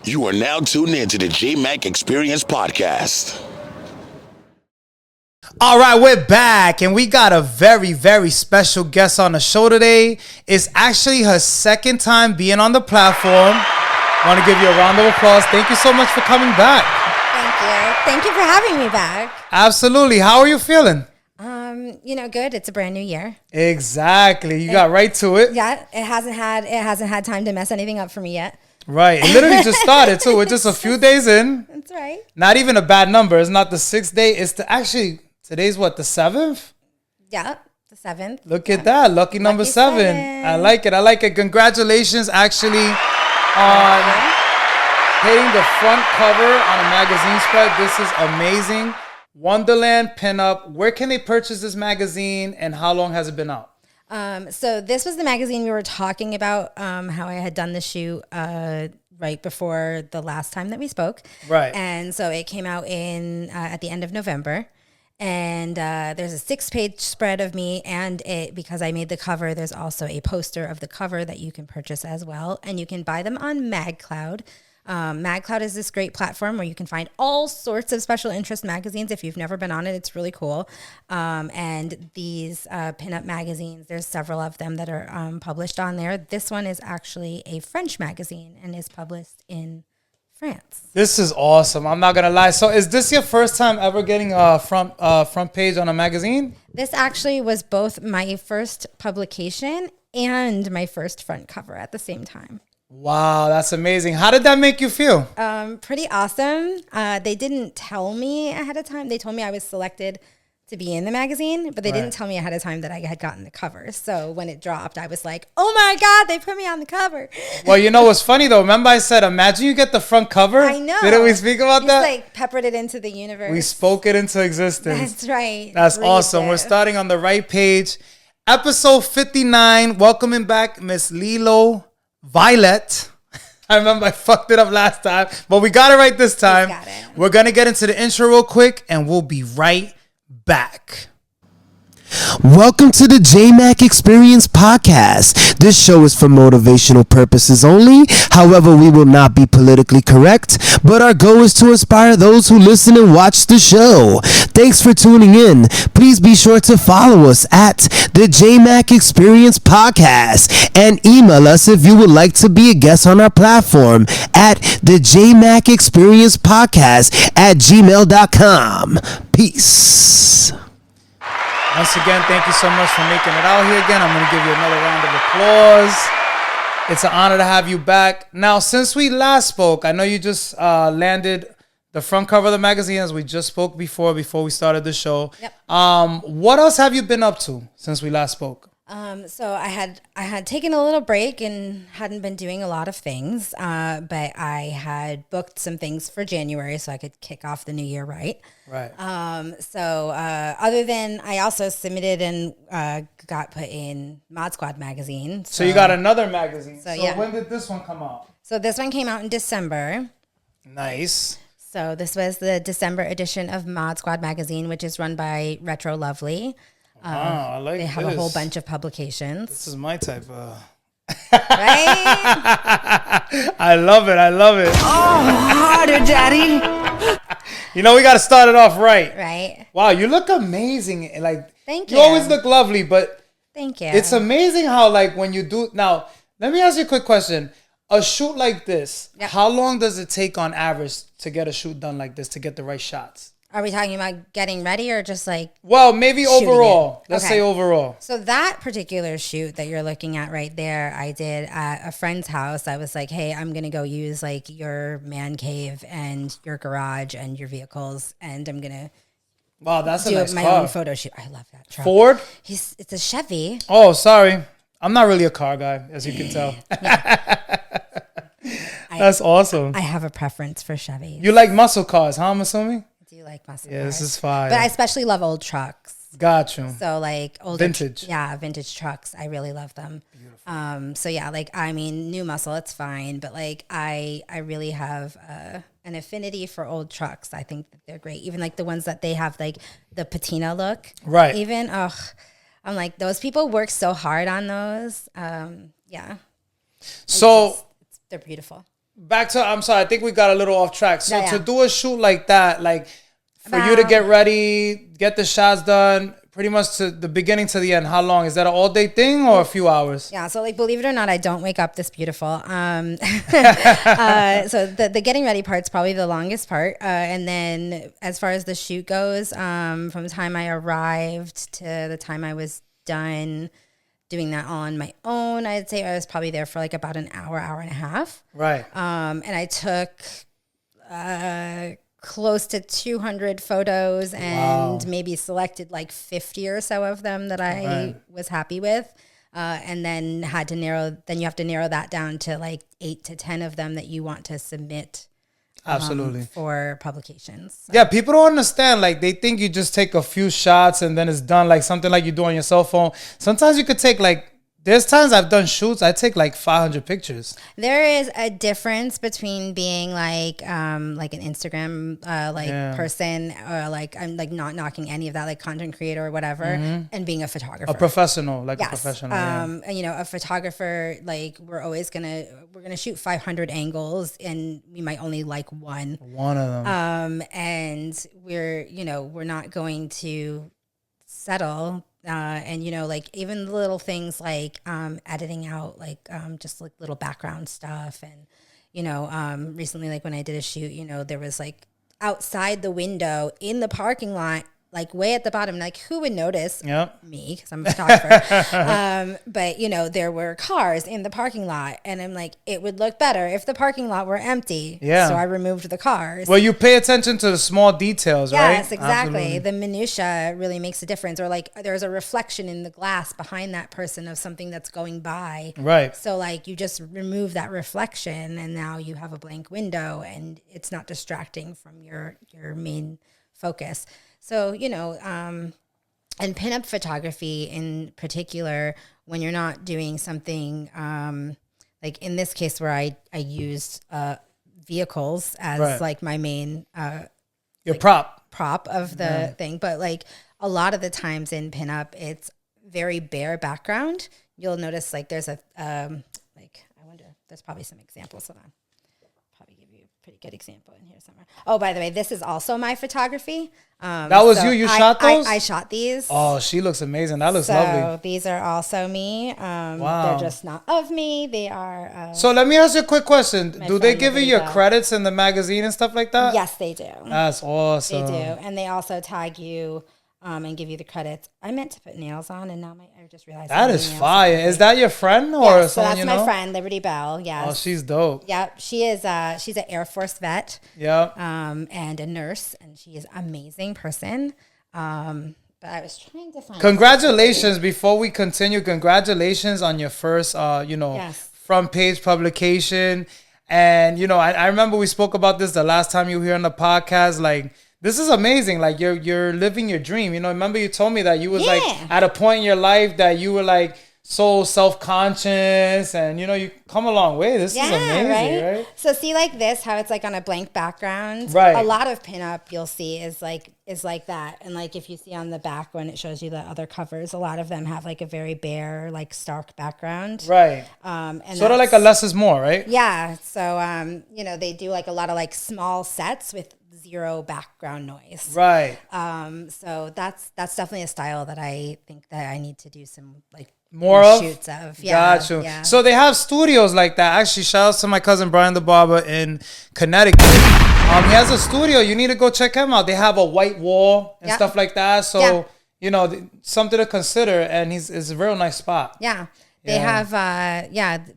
You are now tuned in to the Jmack Experience Podcast. All right, we're back, and we got a very, very special guest on the show today. It's actually her second time being on the platform. I want to give you a round of applause. Thank you so much for coming back. Thank you. Thank you for having me back. Absolutely. How are you feeling? Good. It's a brand new year. Exactly. You got right to it. Yeah, it hasn't had time to mess anything up for me yet. Right. It literally just started, too. We're just a few days in. That's right. Not even a bad number. It's not the 6th day. It's today's what, the 7th? Yeah, the 7th. Look at that. Lucky number 7. I like it. Congratulations, actually, on hitting the front cover on a magazine spread. This is amazing. Wonderland Pinup. Where can they purchase this magazine, and how long has it been out? So this was the magazine we were talking about, how I had done the shoot right before the last time that we spoke. Right. And so it came out at the end of November. And there's a 6-page spread of me, and because I made the cover, there's also a poster of the cover that you can purchase as well. And you can buy them on MagCloud. MagCloud is this great platform where you can find all sorts of special interest magazines. If you've never been on it, it's really cool. And these pinup magazines, there's several of them that are published on there. This one is actually a French magazine and is published in France. This is awesome. I'm not gonna lie. So, is this your first time ever getting a front page on a magazine? This actually was both my first publication and my first front cover at the same time. Wow, that's amazing. How did that make you feel? Pretty awesome. They didn't tell me ahead of time. They told me I was selected to be in the magazine, but they didn't tell me ahead of time that I had gotten the cover. So when it dropped, I was like, oh my God, they put me on the cover. Well, you know what's funny though? Remember I said, imagine you get the front cover? I know. Didn't we speak about that? Just like peppered it into the universe. We spoke it into existence. That's right. That's Breathed awesome. it. We're starting on the right page. Episode 59. Welcoming back Miss Lilo Violette. I remember I fucked it up last time, but we got it right this time. Got it. We're going to get into the intro real quick, and we'll be right back. Welcome to the Jmack Experience Podcast. This show is for motivational purposes only. However, we will not be politically correct, but our goal is to inspire those who listen and watch the show. Thanks for tuning in. Please be sure to follow us at the Jmack Experience Podcast and email us if you would like to be a guest on our platform at the Jmack Experience Podcast at gmail.com. Peace. Once again, thank you so much for making it out here again. I'm going to give you another round of applause. It's an honor to have you back. Now, since we last spoke, I know you just landed the front cover of the magazine, as we just spoke before we started the show. Yep. What else have you been up to since we last spoke? So I had taken a little break and hadn't been doing a lot of things, but I had booked some things for January so I could kick off the new year right. Right. Other than I also submitted and got put in Mod Squad magazine. So you got another magazine. So yeah. when did this one come out? So this one came out in December. Nice. So this was the December edition of Mod Squad magazine, which is run by Retro Lovely. Wow, I like They have this. a whole bunch of publications. This is my type of... Right? I love it. Oh, harder, Daddy. You know, we got to start it off right. Right. Wow, you look amazing. Like, Thank you you. always look lovely, but Thank you. it's amazing how, like, when you do... Now, let me ask you a quick question. A shoot like this, Yep. how long does it take on average to get a shoot done like this, to get the right shots? Are we talking about getting ready or just like... Well, maybe Shooting overall. it. Let's Okay. say overall. So that particular shoot that you're looking at right there, I did at a friend's house. I was like, hey, I'm going to go use like your man cave and your garage and your vehicles. And I'm going to Wow, that's a do nice my car. own photo shoot. I love that truck. Ford? It's a Chevy. Oh, sorry. I'm not really a car guy, as you can tell. That's awesome. I have a preference for Chevy. You like muscle cars, huh? I'm assuming? I do like muscle Yeah, cars. this is fire. But I especially love old trucks. Got you. So like older Vintage. vintage trucks. I really love them. Beautiful. So yeah, like I mean, new muscle, it's fine, but like I really have an affinity for old trucks. I think that they're great. Even like the ones that they have like the patina look. Right. Even I'm like, those people work so hard on those. Yeah. So they're beautiful. back to, I'm sorry, I think we got a little off track. So Yeah. to do a shoot like that, like for you to get ready, get the shots done, pretty much to the beginning to the end, how long? Is that an all day thing or a few hours? Yeah, so like, believe it or not, I don't wake up this beautiful. So the getting ready part's probably the longest part. And then as far as the shoot goes, from the time I arrived to the time I was done doing that all on my own, I'd say I was probably there for like about an hour, hour and a half. Right. And I took close to 200 photos and maybe selected like 50 or so of them that I was happy with. And then you have to narrow that down to like 8 to 10 of them that you want to submit. Absolutely. For publications. So. Yeah, people don't understand. Like, they think you just take a few shots and then it's done, like something like you do on your cell phone. Sometimes you could take like, there's times I've done shoots, I take like 500 pictures. There is a difference between being like an Instagram person, or like, I'm like not knocking any of that, like content creator or whatever, and being a photographer. A professional, like yes. a professional. And, you know, a photographer, like we're gonna shoot 500 angles and we might only like one. One of them. And we're not going to settle. And, you know, like even the little things like editing out, like just like little background stuff. And, you know, recently, like when I did a shoot, you know, there was like outside the window in the parking lot, like way at the bottom, like who would notice me, because I'm a photographer. But, you know, there were cars in the parking lot and I'm like, it would look better if the parking lot were empty. Yeah. So I removed the cars. Well, you pay attention to the small details, right? Yes, exactly. Absolutely. The minutia really makes a difference. Or like there's a reflection in the glass behind that person of something that's going by. Right. So like you just remove that reflection and now you have a blank window and it's not distracting from your main focus. So, you know, and pinup photography in particular, when you're not doing something like in this case where I used vehicles as like my main your like prop of the thing, but like a lot of the times in pinup, it's very bare background. You'll notice like there's a like I wonder, there's probably some examples. Hold on, probably give you a pretty good example in here somewhere. Oh, by the way, this is also my photography. That was you. You shot those? I shot these. Oh, she looks amazing. That looks lovely. These are also me. Wow. They're just not of me. They are. So let me ask you a quick question. Do they friend give you Liberty your Bell. credits in the magazine and stuff like that? Yes, they do. That's awesome. They do, and they also tag you and give you the credits. I meant to put nails on, and now I just realized That is fire. Is that your friend or yes, so someone that's you my know? friend Liberty Bell. Yes. Oh, she's dope. Yep, she is. She's an Air Force vet. Yep. And a nurse, and she is an amazing person. But I was trying to find. Congratulations! Before we continue, congratulations on your first, front page publication. And I remember we spoke about this the last time you were here on the podcast. Like, this is amazing. Like, you're living your dream. Remember you told me that you was like at a point in your life that you were like so self-conscious, and you come a long way. This is amazing, right? So see, like this, how it's like on a blank background. Right. A lot of pinup you'll see is like that, and like if you see on the back when it shows you the other covers, a lot of them have like a very bare, like stark background. Right. And sort of like a less is more, right? Yeah. So they do like a lot of like small sets with zero background noise. Right. So that's definitely a style that I think that I need to do some like more of shoots of. Yeah. Got you. Yeah. So they have studios like that. Actually, shout out to my cousin Brian the Barber in Connecticut. He has a studio. You need to go check him out. They have a white wall and stuff like that. So something to consider. And it's a real nice spot. Yeah. They have,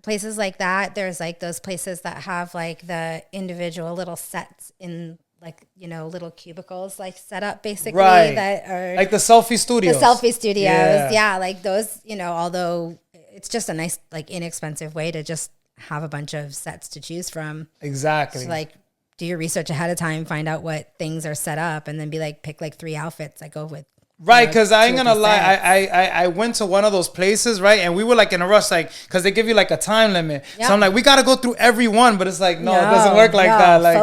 places like that. There's like those places that have like the individual little sets in like, little cubicles like set up basically that are like the selfie studios. The selfie studios. Yeah. Like those, although it's just a nice, like inexpensive way to just have a bunch of sets to choose from. Exactly. So like do your research ahead of time, find out what things are set up, and then be like, pick like 3 outfits I go with. Right, because I ain't gonna lie, I went to one of those places, right, and we were like in a rush, like, because they give you like a time limit. Yep. So I'm like, we gotta go through every one, but it's like, no, it doesn't work like that. Like,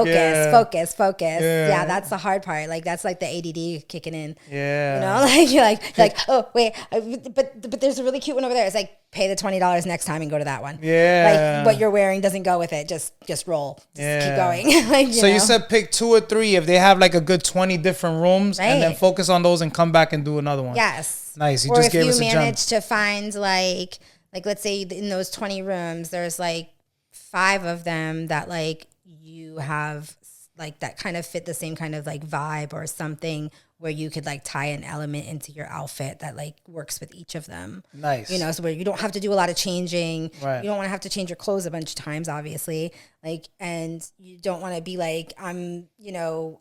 focus. Yeah, that's the hard part. Like that's like the ADD kicking in. Yeah, like you're like, oh wait, but there's a really cute one over there. It's like, pay the $20 next time and go to that one. Yeah. Like what you're wearing doesn't go with it. Just roll. Just keep going. Like, you said pick 2 or 3 if they have like a good 20 different rooms, and then focus on those and come back and do another one. Yes. Nice. You or just if gave you us a gem. manage to find like let's say in those 20 rooms, there's like 5 of them that like you have like that kind of fit the same kind of like vibe or something where you could like tie an element into your outfit that like works with each of them. Nice. You know, so where you don't have to do a lot of changing. Right. You don't want to have to change your clothes a bunch of times, obviously. Like, and you don't want to be like, I'm, you know,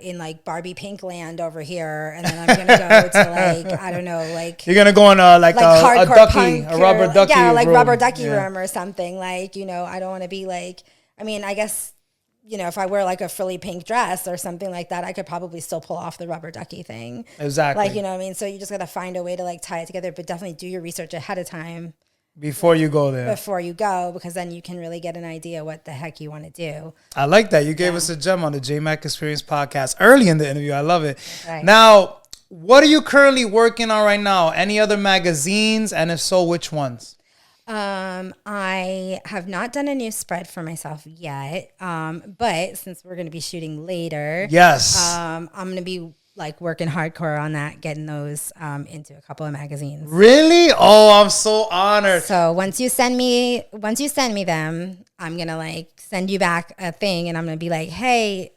in like Barbie Pink land over here. And then I'm going to go to like, I don't know, like. You're going to go on like a ducky, a rubber ducky yeah, like room. rubber ducky room or something. Like, you know, I don't want to be like, I mean, I guess, you know, if I wear like a frilly pink dress or something like that, I could probably still pull off the rubber ducky thing. Exactly. Like, you know what I mean? So you just got to find a way to like tie it together, but definitely do your research ahead of time. Before you go there. Before you go, because then you can really get an idea what the heck you want to do. I like that. You gave us a gem on the JMack Experience podcast early in the interview. I love it. Right. Now, what are you currently working on right now? Any other magazines? And if so, which ones? I have not done a new spread for myself yet. But since we're going to be shooting later, yes, I'm going to be like working hardcore on that, getting those into a couple of magazines. Really? Oh, I'm so honored. So once you send me them, I'm going to like send you back a thing, and I'm going to be like, hey,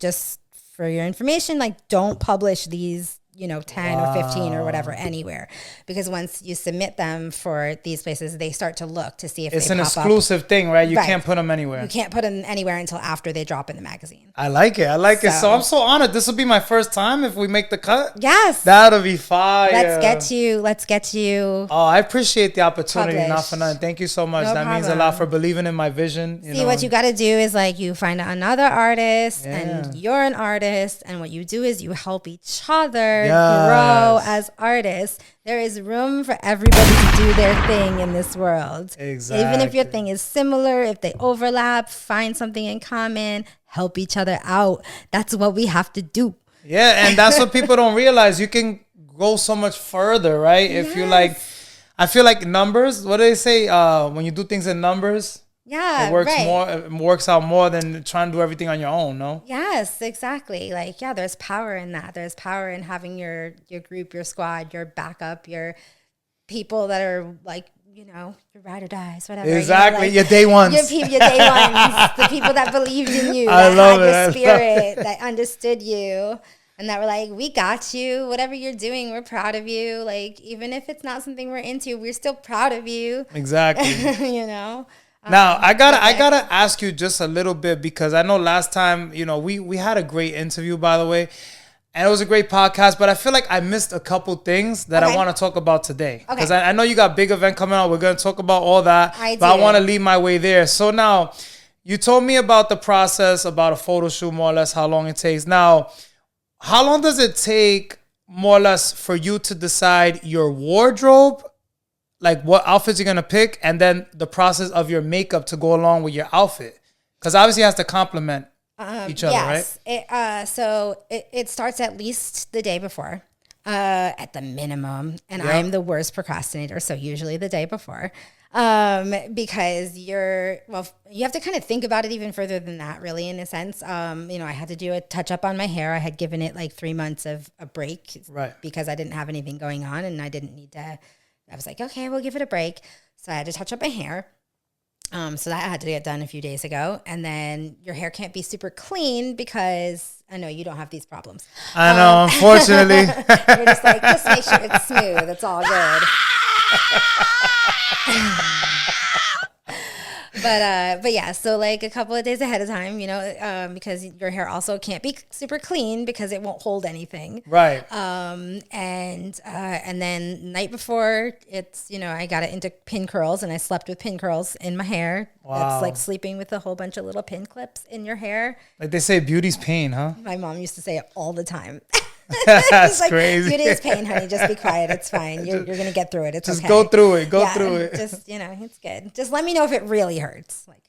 just for your information, like don't publish these, you know, 10 or 15 or whatever anywhere, because once you submit them for these places, they start to look to see if it's they an pop exclusive up. thing, right? You Right. can't put them anywhere. You can't put them anywhere until after they drop in the magazine. I like it. I like it. So I'm so honored. This will be my first time if we make the cut. Yes. That'll be fire. Let's get you. Oh, I appreciate the opportunity. Published. Not for nothing. Thank you so much. No that means a problem. lot for believing in my vision. See, what you got to do is like you find another artist, Yeah. and you're an artist, and what you do is you help each other Yes. grow as artists. There is room for everybody to do their thing in this world. Exactly. Even if your thing is similar, if they overlap, find something in common, help each other out. That's what we have to do. Yeah, and that's what people don't realize. You can go so much further, right? If you like, I feel like numbers. What do they say? When you do things in numbers, Yeah, it works right. more. It works out more than trying to do everything on your own. No. Yes, exactly. Like, yeah, there's power in that. There's power in having your group, your squad, your backup, your people that are like, you know, your ride or dies, whatever. Exactly, you know, like, your day ones. Your day ones. The people that believed in you, I that love had it. the I love spirit, that understood you, and that were like, we got you. Whatever you're doing, we're proud of you. Like, even if it's not something we're into, we're still proud of you. Exactly. You know. Now I gotta ask you just a little bit, because I know last time, you know, we had a great interview, by the way, and it was a great podcast, but I feel like I missed a couple things that I want to talk about today, because I know you got a big event coming out. We're gonna talk about all that, but I want to lead my way there. So now, you told me about the process, about a photo shoot, more or less how long it takes. Now, how long does it take, more or less, for you to decide your wardrobe? Like what outfits you're going to pick, and then the process of your makeup to go along with your outfit. Because obviously it has to complement each other, right? It starts at least the day before, at the minimum. And I'm the worst procrastinator, so usually the day before. Because you have to kind of think about it even further than that, really, in a sense. You know, I had to do a touch up on my hair. I had given it like 3 months of a break, Right? Because I didn't have anything going on, and I didn't need to. I was like, okay, we'll give it a break. So I had to touch up my hair. So that had to get done a few days ago. And then your hair can't be super clean, because I know you don't have these problems. I know, unfortunately. You're just like, just make sure it's smooth. It's all good. But yeah, so like a couple of days ahead of time, you know, because your hair also can't be super clean because it won't hold anything. Right. And then night before, it's, you know, I got it into pin curls, and I slept with pin curls in my hair. Wow. That's like sleeping with a whole bunch of little pin clips in your hair. Like they say, beauty's pain, huh? My mom used to say it all the time. That's like, crazy. Beauty is pain, honey. Just be quiet. It's fine. You're going to get through it. It's Just okay. go through it. Go through it. Just, you know, it's good. Just let me know if it really hurts. Like,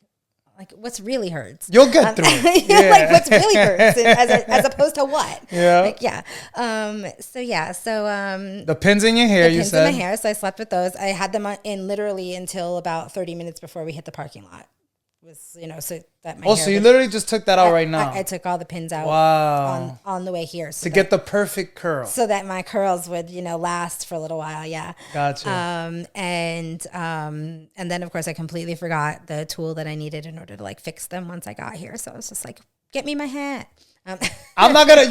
Like, what's really hurts? You'll get through it. Yeah. Like, what's really hurts as opposed to what? Yeah. Like, yeah. The pins in your hair, the you pins said. in my hair. So I slept with those. I had them in literally until about 30 minutes before we hit the parking lot. Was, so that my hair So you would- literally just took that out right now. I took all the pins out on the way here. So to get the perfect curl. so that my curls would, last for a little while. Yeah. Gotcha. And then of course I completely forgot the tool that I needed in order to like fix them once I got here. So I was just like, get me my hat. I'm not gonna.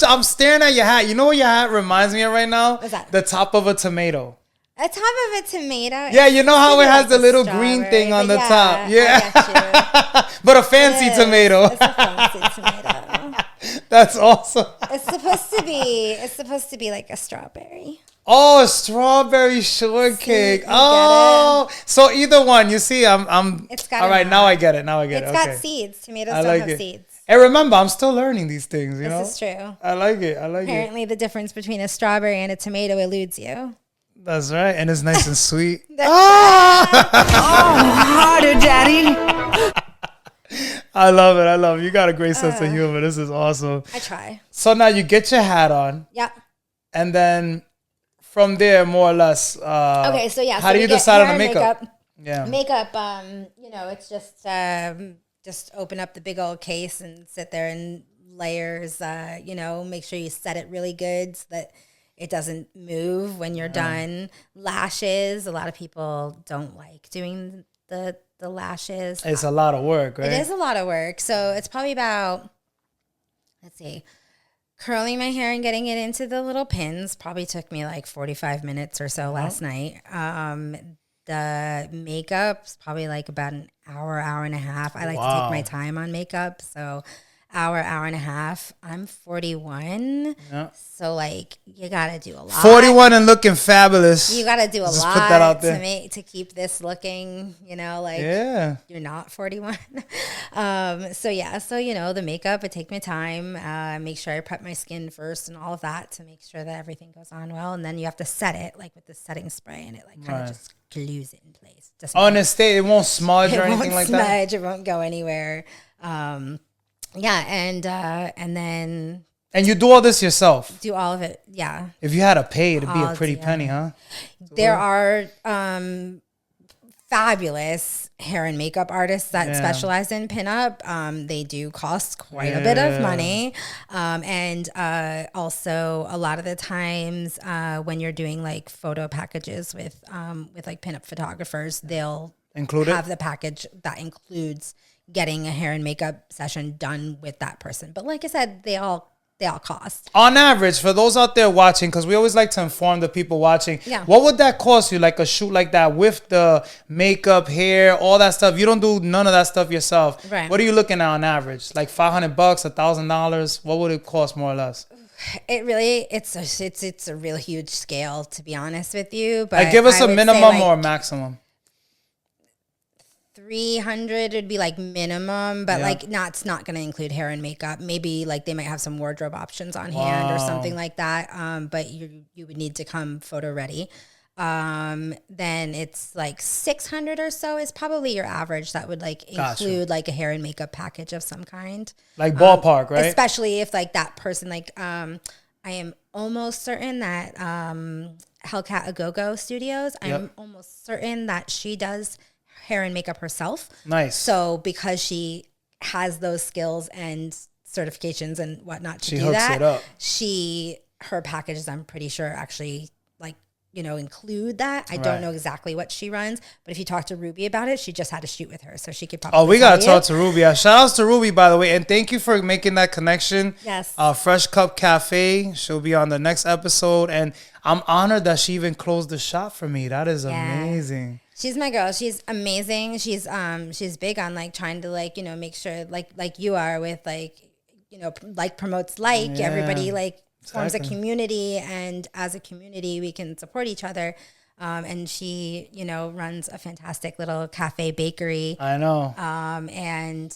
I'm staring at your hat. You know what your hat reminds me of right now? What's that? The top of a tomato. A top of a tomato. Yeah, you know how it It's has like the a little green strawberry, thing on but the top. Yeah. I got you. But a fancy It is. tomato. It's a fancy tomato. That's awesome. It's supposed to be like a strawberry. Oh, a strawberry shortcake. See, you Oh, so either one. You see, I'm. It's got all a right. knot. Now I get it. Now I get It's it. got Okay. seeds. Tomatoes I don't like have it. seeds. And remember, I'm still learning these things. You know. This is true. I like it. I like it. Apparently, the difference between a strawberry and a tomato eludes you. That's right, and it's nice and sweet. Harder, Daddy. I love it. I love it. You got a great sense of humor. This is awesome. I try. So now you get your hat on, Yeah. and then from there, more or less. Okay, so yeah. How so do we you get decide on hair the and makeup? Yeah. Makeup, it's just open up the big old case and sit there in layers. Make sure you set it really good so that it doesn't move when you're done. Lashes. A lot of people don't like doing the lashes. It's a lot of work, right? It is a lot of work. So it's probably about, let's see, curling my hair and getting it into the little pins probably took me like 45 minutes or so last night. The makeup's probably like about an hour and a half. I like to take my time on makeup. So hour and a half. I'm 41. Yeah. So like you got to do a lot. 41 and looking fabulous. You got to do a Just lot put that out there. to keep this looking, Yeah. you're not 41. So the makeup, I take my time, make sure I prep my skin first and all of that to make sure that everything goes on well. And then you have to set it like with the setting spray and it like kind of just glues it in place. And it won't smudge or anything like that? Smudge, it won't go anywhere. And then And you do all this yourself? do all of it. Yeah. If you had to pay, it'd be a Odds, pretty yeah. penny, huh? There are fabulous hair and makeup artists that specialize in pinup. They do cost quite a bit of money. And also a lot of the times when you're doing like photo packages with like pinup photographers, they'll have the package that includes getting a hair and makeup session done with that person. But like I said, they all cost. On average, for those out there watching, because we always like to inform the people watching, what would that cost you, like a shoot like that with the makeup, hair, all that stuff? You don't do none of that stuff yourself. Right. What are you looking at on average? Like $500, $1,000? What would it cost more or less? It really, it's a real huge scale, to be honest with you. But Like, give us I a would say, minimum like, or a maximum. 300 would be like minimum, but like it's not going to include hair and makeup. Maybe like they might have some wardrobe options on hand or something like that. But you would need to come photo ready. Then it's like 600 or so is probably your average. That would like include like a hair and makeup package of some kind. Like ballpark, right? Especially if like that person, like I am almost certain that Hellcat Agogo Studios, I'm almost certain that she does hair and makeup herself. Nice. So because she has those skills and certifications and whatnot to She do hooks that, it up. her packages, I'm pretty sure actually include that. I don't know exactly what she runs, but if you talk to Ruby about it, she just had a shoot with her, so she could probably. Oh, we gotta tell talk to Ruby. Shout outs to Ruby, by the way, and thank you for making that connection. Yes. Fresh Cup Cafe. She'll be on the next episode, and I'm honored that she even closed the shop for me. That is amazing. She's my girl. She's amazing. She's big on like trying to make sure like you are with like promotes everybody forms a community, and as a community we can support each other. And she, runs a fantastic little cafe bakery. I know. And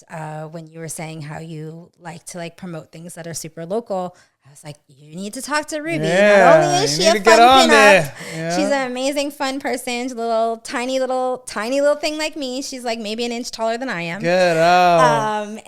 when you were saying how you like to like promote things that are super local, I was like, you need to talk to Ruby. Yeah, Not only is she a fun pinup, she's an amazing fun person. She's a little tiny little thing like me. She's like maybe an inch taller than I am. Get out.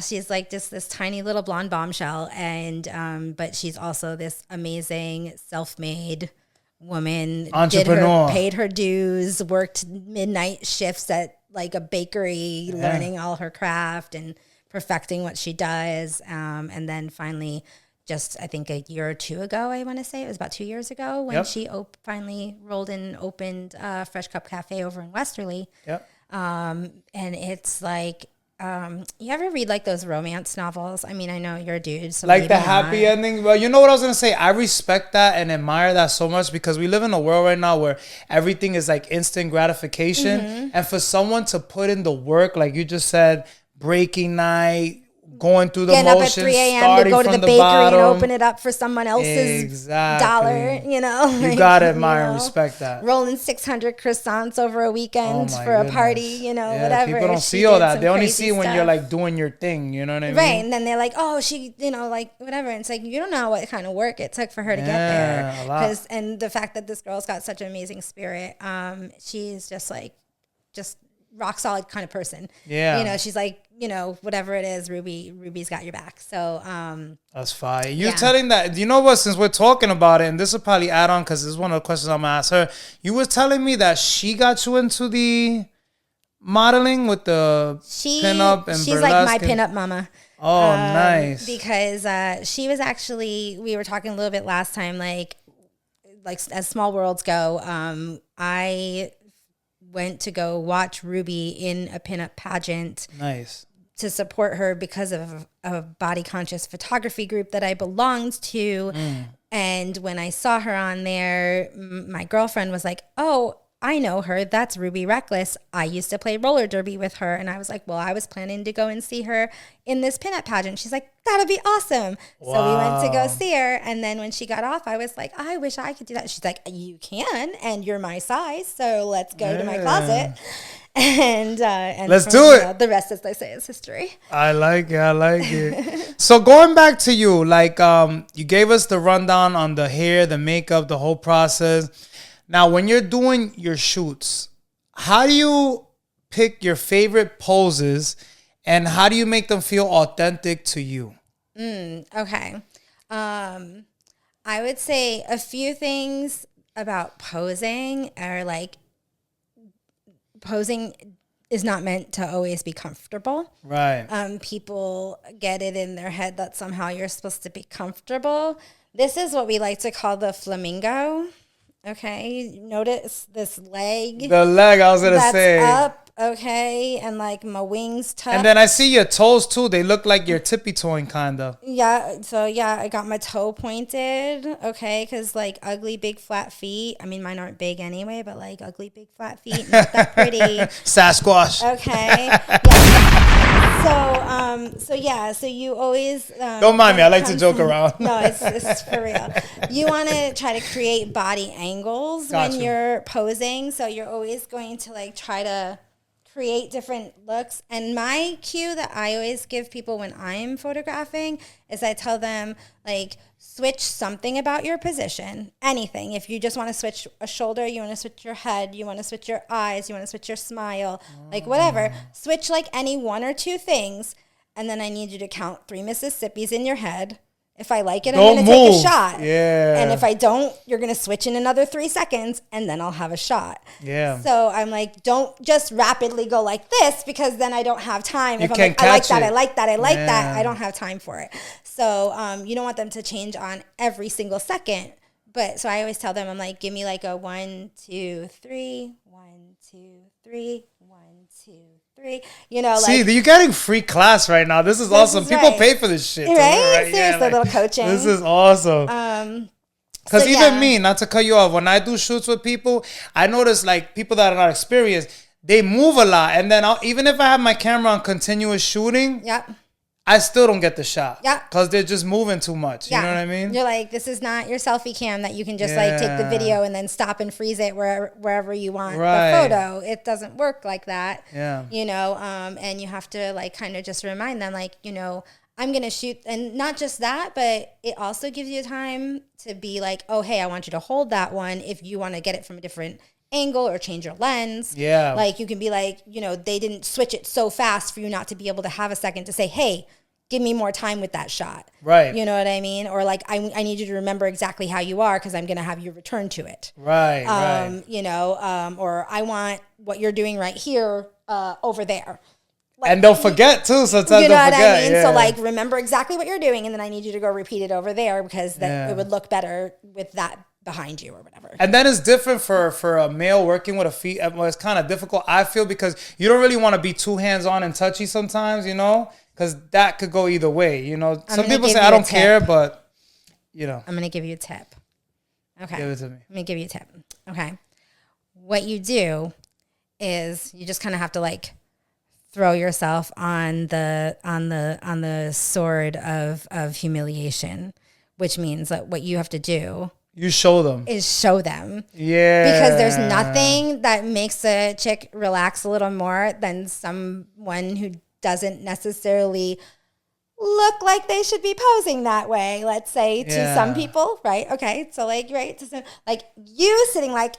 She's like just this tiny little blonde bombshell, and but she's also this amazing self-made woman, entrepreneur, paid her dues, worked midnight shifts at like a bakery, learning all her craft and perfecting what she does. And then finally, just I think a year or two ago, I want to say it was about 2 years ago when she finally rolled in and opened Fresh Cup Cafe over in Westerly. Yep. And it's like, you ever read like those romance novels? I mean, I know you're a dude, so like the happy ending. Well, you know what I was gonna say? I respect that and admire that so much because we live in a world right now where everything is like instant gratification, and for someone to put in the work, like you just said, breaking night, going through the getting motions, up at 3 a.m. starting to go to from the bakery bottom, and open it up for someone else's dollar, You like, gotta admire and respect that. Rolling 600 croissants over a weekend for a party, whatever. People don't see all that. They only see when you're like doing your thing, you know what I mean? Right, and then they're like, oh, she, like whatever. And it's like, you don't know what kind of work it took for her to get there. A lot. And the fact that this girl's got such an amazing spirit, she's just rock solid kind of person. Yeah. She's like, whatever it is, Ruby's got your back. So, that's fine. You're telling that, you know what, since we're talking about it, and this will probably add on because this is one of the questions I'm going to ask her. You were telling me that she got you into the modeling with the pinup and she's burlesque. like my pinup mama. Oh, nice. Because she was actually, we were talking a little bit last time, like as small worlds go, I went to go watch Ruby in a pinup pageant. Nice. To support her because of a body conscious photography group that I belonged to. And when I saw her on there, my girlfriend was like, oh, I know her. That's Ruby Reckless. I used to play roller derby with her. And I was like, well, I was planning to go and see her in this pinup pageant. She's like, that'll be awesome. Wow. So we went to go see her. And then when she got off, I was like, I wish I could do that. She's like, you can, and you're my size. So let's go to my closet. And let's do it. The rest, as they say, is history. I like it. So going back to you, like you gave us the rundown on the hair, the makeup, the whole process. Now, when you're doing your shoots, how do you pick your favorite poses and how do you make them feel authentic to you? Okay. I would say a few things about posing are like, posing is not meant to always be comfortable. Right. People get it in their head that somehow you're supposed to be comfortable. This is what we like to call the flamingo. Okay, notice this leg. The leg, I was going to say. Up, okay, and like my wings tucked. And then I see your toes too. They look like you're tippy-toeing kind of. Yeah, so I got my toe pointed, okay, because like ugly big flat feet. I mean, mine aren't big anyway, but like ugly big flat feet, not that pretty. Sasquatch. Okay, yeah. So you always don't mind me. I like to joke around. No, it's for real. You want to try to create body angles when you're posing. So you're always going to like try to create different looks. And my cue that I always give people when I'm photographing is I tell them like switch something about your position, anything. If you just want to switch a shoulder, you want to switch your head, you want to switch your eyes, you want to switch your smile, like whatever. Switch like any one or two things. And then I need you to count 3 Mississippis in your head. If I like it, I'm going to take a shot. Yeah. And if I don't, you're going to switch in another 3 seconds and then I'll have a shot. Yeah. So I'm like, don't just rapidly go like this because then I don't have time. If I'm like, I like that, I don't have time for it. So you don't want them to change on every single second. But so I always tell them, I'm like, give me like a 1, 2, 3, 1, 2, 3, 1, 2, 3. You know, see, you're getting free class right now. This is awesome. People pay for this shit. Right? Seriously, a little coaching. This is awesome. Because even me, not to cut you off, when I do shoots with people, I notice like people that are not experienced, they move a lot. And then even if I have my camera on continuous shooting, I still don't get the shot. Yeah. Because they're just moving too much. You know what I mean? You're like, this is not your selfie cam that you can just like take the video and then stop and freeze it wherever you want the photo. It doesn't work like that. Yeah. You know, and you have to like kind of just remind them like, you know, I'm going to shoot. And not just that, but it also gives you time to be like, oh, hey, I want you to hold that one if you want to get it from a different angle or change your lens. Yeah. Like you can be like, you know, they didn't switch it so fast for you not to be able to have a second to say, hey, give me more time with that shot. Right. You know what I mean? Or like, I need you to remember exactly how you are because I'm going to have you return to it. Right, right. You know, or I want what you're doing right here over there. Like, and they'll forget too. Sometimes you know they'll what forget. I mean? Yeah. So like, remember exactly what you're doing, and then I need you to go repeat it over there because it would look better with that behind you or whatever. And then it's different for a male working with a female. Well, it's kind of difficult, I feel, because you don't really want to be too hands-on and touchy sometimes, you know, because that could go either way. You know, some people say I don't care, but you know, I'm gonna give you a tip. Okay, give it to me. Let me give you a tip. Okay, what you do is you just kind of have to like throw yourself on the sword of humiliation, which means that what you have to do You show them. is show them. Yeah. Because there's nothing that makes a chick relax a little more than someone who doesn't necessarily look like they should be posing that way, let's say, to some people, right? Okay, so like, right, to some, like you sitting like,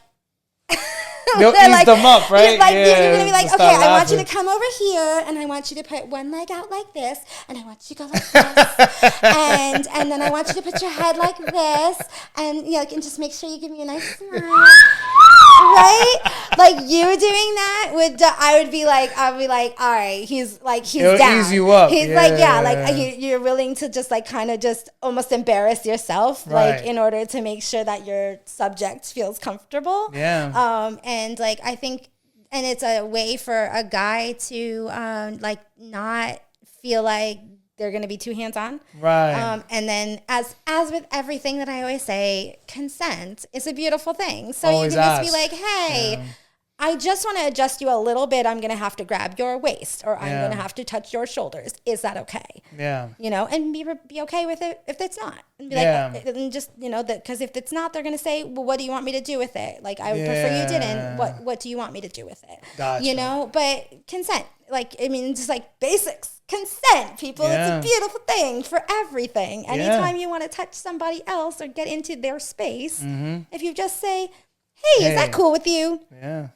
you'll ease like, them up, right? Like, you're gonna be like, just okay, start I want you laughing. to come over here, and I want you to put one leg out like this, and I want you to go like this, and then I want you to put your head like this, and you know, and just make sure you give me a nice smile, right? Like you doing that I would be like, all right, he's It'll down. ease you up. He's like, you're willing to just like kind of just almost embarrass yourself, Right. like in order to make sure that your subject feels comfortable. Yeah. And like I think, and it's a way for a guy to like not feel like they're going to be too hands-on. Right. And then as with everything that I always say, consent is a beautiful thing. So Always you can just ask. be like, hey, I just want to adjust you a little bit. I'm going to have to grab your waist, or I'm going to have to touch your shoulders. Is that okay? Yeah. You know, and be okay with it if it's not. And be like, and just, you know, because if it's not, they're going to say, well, what do you want me to do with it? Like, I would prefer you didn't. What do you want me to do with it? Gotcha. You know, but consent. Like, I mean, just like basics. Consent, people. Yeah. It's a beautiful thing for everything. Anytime you want to touch somebody else or get into their space, if you just say, hey, is that cool with you? Yeah.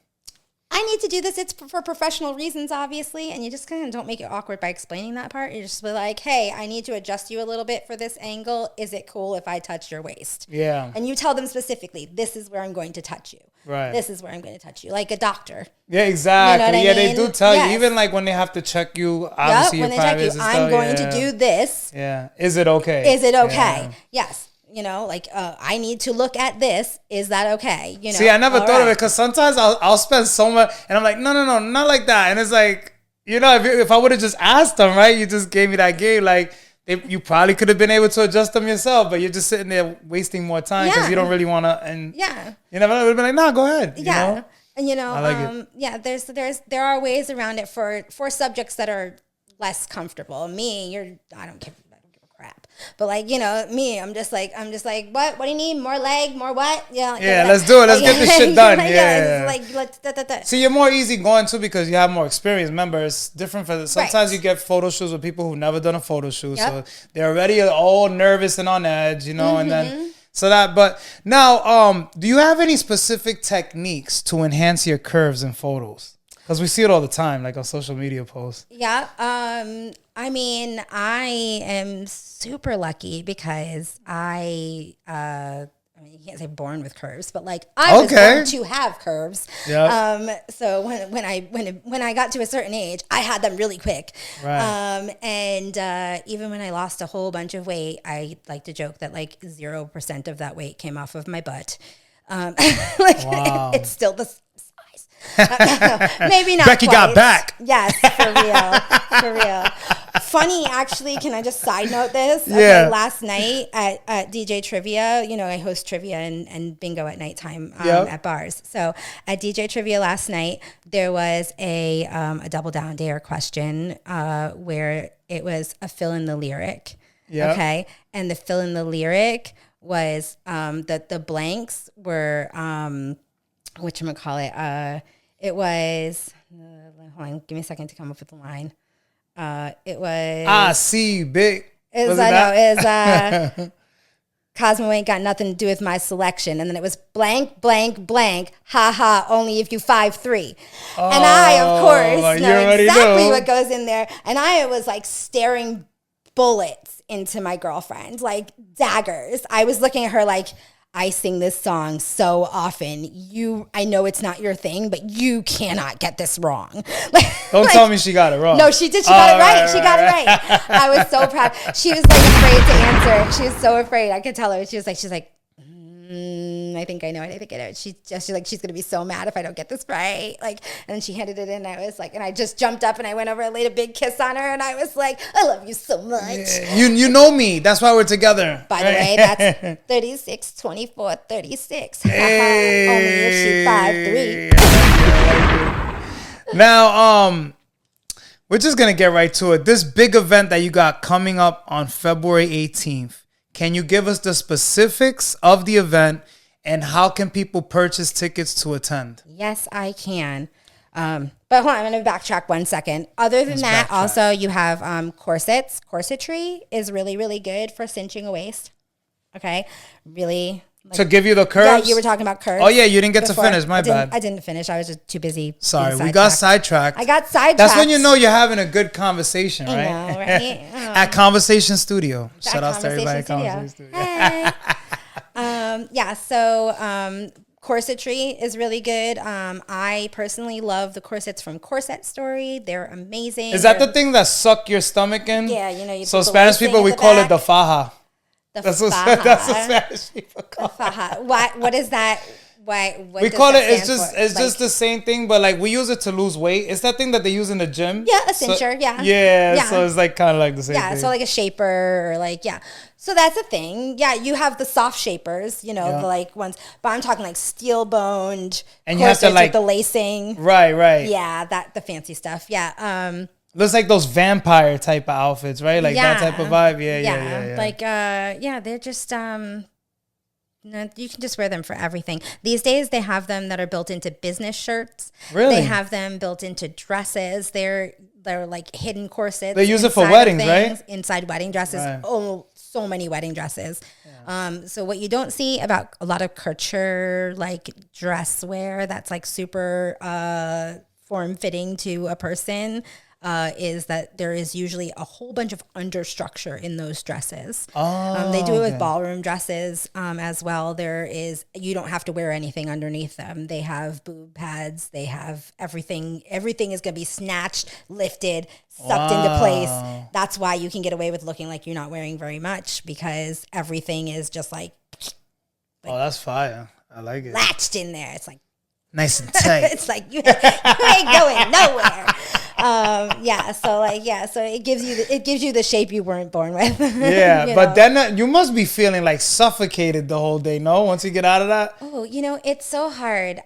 I need to do this. It's for professional reasons, obviously. And you just kind of don't make it awkward by explaining that part. You just be like, hey, I need to adjust you a little bit for this angle. Is it cool if I touch your waist? Yeah. And you tell them specifically, this is where I'm going to touch you. Right. This is where I'm going to touch you. Like a doctor. Yeah, exactly. You know what I They mean? do tell Yes. you, even like when they have to check you, obviously When your they check you, privacy I'm stuff, going to do this. Yeah. Is it okay? Is it okay? Yeah. Yes. You know, like I need to look at this. Is that okay? You know. See, I never All thought of right. it because sometimes I'll spend so much and I'm like, no, not like that. And it's like, you know, if I would have just asked them, right? You just gave me that game. Like, you probably could have been able to adjust them yourself, but you're just sitting there wasting more time because you don't really want to. And you never would have been like, nah, go ahead. You know? And you know, I like it. there are ways around it for subjects that are less comfortable. Me, I don't give a crap. But like, you know, me, I'm just like, what do you need? More leg, more what? Yeah, let's do it. Let's get this shit done. Yeah. It's like let's. See, you're more easy going too because you have more experience. Remember, it's different for sometimes you get photo shoots with people who've never done a photo shoot, so they're already all nervous and on edge, you know, and then. So that, but now, do you have any specific techniques to enhance your curves in photos? Because we see it all the time, like on social media posts. Yeah. I mean, I am super lucky because I mean, you can't say born with curves, but like I was born to have curves. Yeah. So when I got to a certain age, I had them really quick. Right. And even when I lost a whole bunch of weight, I like to joke that like 0% of that weight came off of my butt. Like Wow. it's still the size. Maybe not. Becky quite. got back. Yes, for real. funny, actually. Can I just side note this? Yeah. Okay, last night at DJ Trivia, you know, I host trivia and bingo at nighttime at bars. So at DJ Trivia last night, there was a double down dare question where it was a fill in the lyric. Yeah. Okay. And the fill in the lyric was that the blanks were whatchamacallit. It was hold on, give me a second to come up with the line. It was see big. Cosmo ain't got nothing to do with my selection. And then it was blank, blank, blank, haha, only if you 5'3". And I, of course, know exactly what goes in there. And I was like staring bullets into my girlfriend, like daggers. I was looking at her like, I sing this song so often. I know it's not your thing, but you cannot get this wrong. Don't tell me she got it wrong. No, she did. She got it right. She got it right. I was so proud. She was like afraid to answer. She was so afraid. I could tell her. She was like, I think I know it. I think I know it. She's like, she's gonna be so mad if I don't get this right. Like, and then she handed it in. And I was like, and I just jumped up and I went over and laid a big kiss on her. And I was like, I love you so much. Yeah, you know me. That's why we're together. By the way, that's 36, 24, 36. Hey. Only if she 5'3". Now, we're just gonna get right to it. This big event that you got coming up on February 18th. Can you give us the specifics of the event and how can people purchase tickets to attend? Yes, I can. But hold on, I'm going to backtrack 1 second. Other than that, also you have corsets. Corsetry is really, really good for cinching a waist. Okay, really. Like, to give you the curves? Yeah, you were talking about curves. Oh, yeah, you didn't get to finish. My bad. I didn't finish. I was just too busy. Sorry, we got sidetracked. I got sidetracked. That's when you know you're having a good conversation, right? I know, right? At Conversation Studio. Shout out to everybody at Conversation Studio. Hey. So corsetry is really good. I personally love the corsets from Corset Story. They're amazing. Is that the thing that suck your stomach in? Yeah, you know. So Spanish people, we call it the faja. That's what Spanish people call it. Faja. What is that? What we call it. It's just the same thing, but like we use it to lose weight. It's that thing that they use in the gym. Yeah, a cincher. Yeah. So it's like kind of like the same thing. Yeah, so like a shaper or like So that's a thing. Yeah, you have the soft shapers, you know, the like ones. But I'm talking like steel boned and you have to like with the lacing. Right. Yeah, the fancy stuff. Yeah. Looks like those vampire type of outfits, right? Like that type of vibe. Yeah. Like, they're just, you can just wear them for everything. These days, they have them that are built into business shirts. Really? They have them built into dresses. They're like hidden corsets. They use it for weddings, right? Inside wedding dresses. Right. Oh, so many wedding dresses. Yeah. So what you don't see about a lot of couture, like dress wear that's like super form-fitting to a person, is that there is usually a whole bunch of understructure in those dresses. They do it with ballroom dresses as well. You don't have to wear anything underneath them. They have boob pads. They have everything. Everything is going to be snatched, lifted, sucked into place. That's why you can get away with looking like you're not wearing very much, because everything is just like oh, that's fire. I like it. Latched in there. It's like nice and tight. It's like you ain't going nowhere. So it gives you the shape you weren't born with. Yeah, but then you must be feeling like suffocated the whole day, no? Once you get out of that? Oh, it's so hard.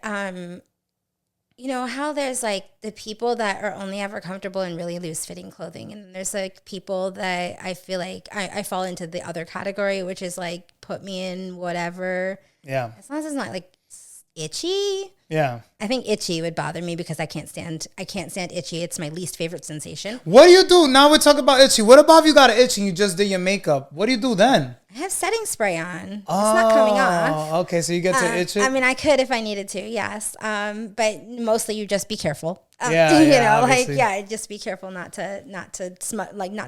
You know how there's like the people that are only ever comfortable in really loose fitting clothing, and there's like people that I feel like I fall into the other category, which is like put me in whatever. Yeah. As long as it's not like itchy. Yeah. I think itchy would bother me because I can't stand itchy. It's my least favorite sensation. What do you do? Now we're talking about itchy. What about if you got an itch and you just did your makeup? What do you do then? I have setting spray on. It's not coming off. Okay, so you get to itch it? I mean, I could if I needed to, yes. But mostly you just be careful. Just be careful not to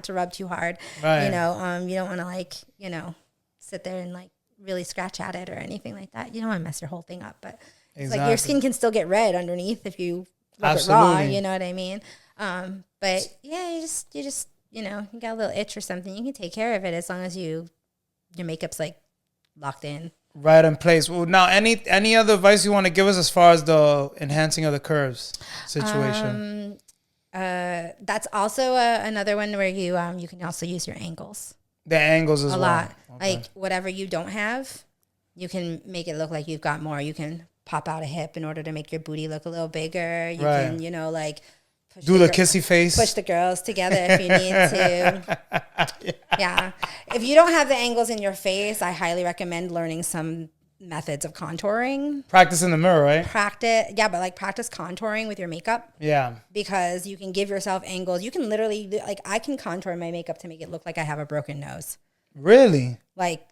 rub too hard. Right. You don't want to sit there and like really scratch at it or anything like that. You don't want to mess your whole thing up, but it's like your skin can still get red underneath if you let it raw, you know what I mean? But yeah, you just you got a little itch or something, you can take care of it as long as your makeup's like locked in. Right in place. Well, now any other advice you want to give us as far as the enhancing of the curves situation? That's also another one where you can also use your angles. The angles as a well. lot. Okay. Like whatever you don't have, you can make it look like you've got more. You can pop out a hip in order to make your booty look a little bigger. You Right. can, like push Do the kissy face. Push the girls together if you need to. Yeah. If you don't have the angles in your face, I highly recommend learning some methods of contouring. Practice in the mirror, right? Practice contouring with your makeup. Yeah. Because you can give yourself angles. You can literally, I can contour my makeup to make it look like I have a broken nose. Really? Like,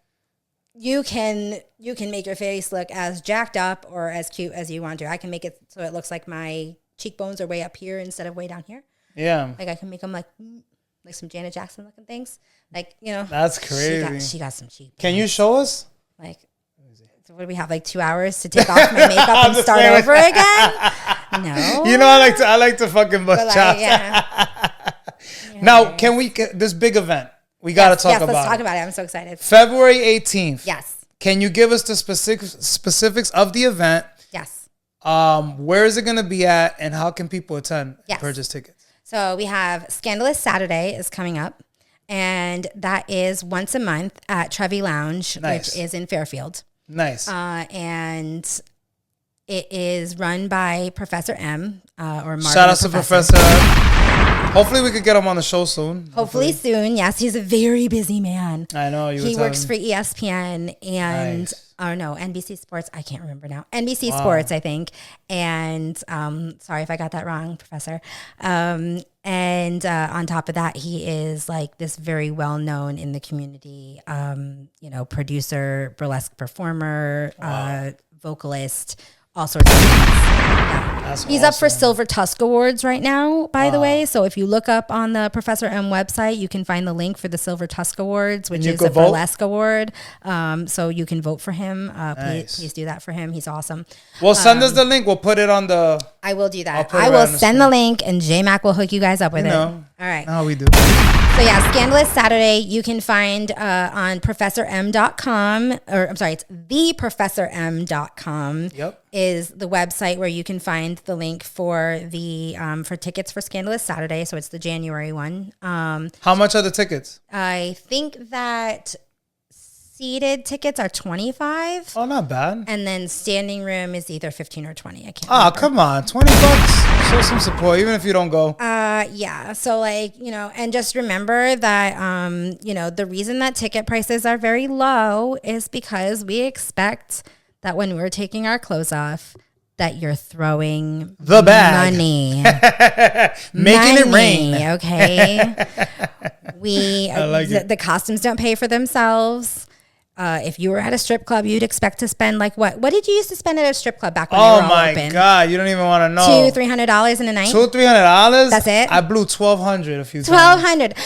you can make your face look as jacked up or as cute as you want to. I can make it so it looks like my cheekbones are way up here instead of way down here. Yeah. Like, I can make them like some Janet Jackson looking things. Like, That's crazy. She got some cheekbones. Can you show us? Like, so what do we have? Like 2 hours to take off my makeup and start over again? No. I like to fucking bust chops. Yeah. Now, can we get this big event? We got to talk about it. Let's talk about it. I'm so excited. February 18th. Yes. Can you give us the specifics of the event? Yes. Where is it going to be at, and how can people attend and purchase tickets? So we have Scandalous Saturday is coming up, and that is once a month at Trevi Lounge, which is in Fairfield. Nice. And it is run by Professor M, or Marvin. Shout out to Professor M. Hopefully we could get him on the show soon. Hopefully soon. Yes, he's a very busy man. I know. He works for ESPN and NBC Sports. I can't remember now. NBC Sports, I think. And sorry if I got that wrong, Professor. And on top of that, he is like this very well known in the community, producer, burlesque performer, vocalist, all sorts of things. Yeah. He's up for Silver Tusk Awards right now, by the way. So if you look up on the Professor M website, you can find the link for the Silver Tusk Awards, which is a burlesque award. So you can vote for him. Please do that for him. He's awesome. Well, send us the link. We'll put it on the... I will do that. I will send the link, and Jmack will hook you guys up with it. All right. No, we do. So yeah, Scandalous Saturday, you can find on professorm.com, or I'm sorry, it's theprofessorm.com. Yep. Is the website where you can find the link for the for tickets for Scandalous Saturday. So it's the January one. How much are the tickets? I think that seated tickets are $25. Oh, not bad. And then standing room is either $15 or $20. I can't. Oh, come on, $20. Show some support, even if you don't go. Yeah. So and just remember that the reason that ticket prices are very low is because we expect that when we're taking our clothes off, that you're throwing the bag, money, making it rain. Okay. The costumes don't pay for themselves. If you were at a strip club, you'd expect to spend what did you used to spend at a strip club back when they were all open? Oh my God, you don't even want to know. $200-$300 in a night. $200-$300. That's it. I blew $1,200 a few times. $1,200.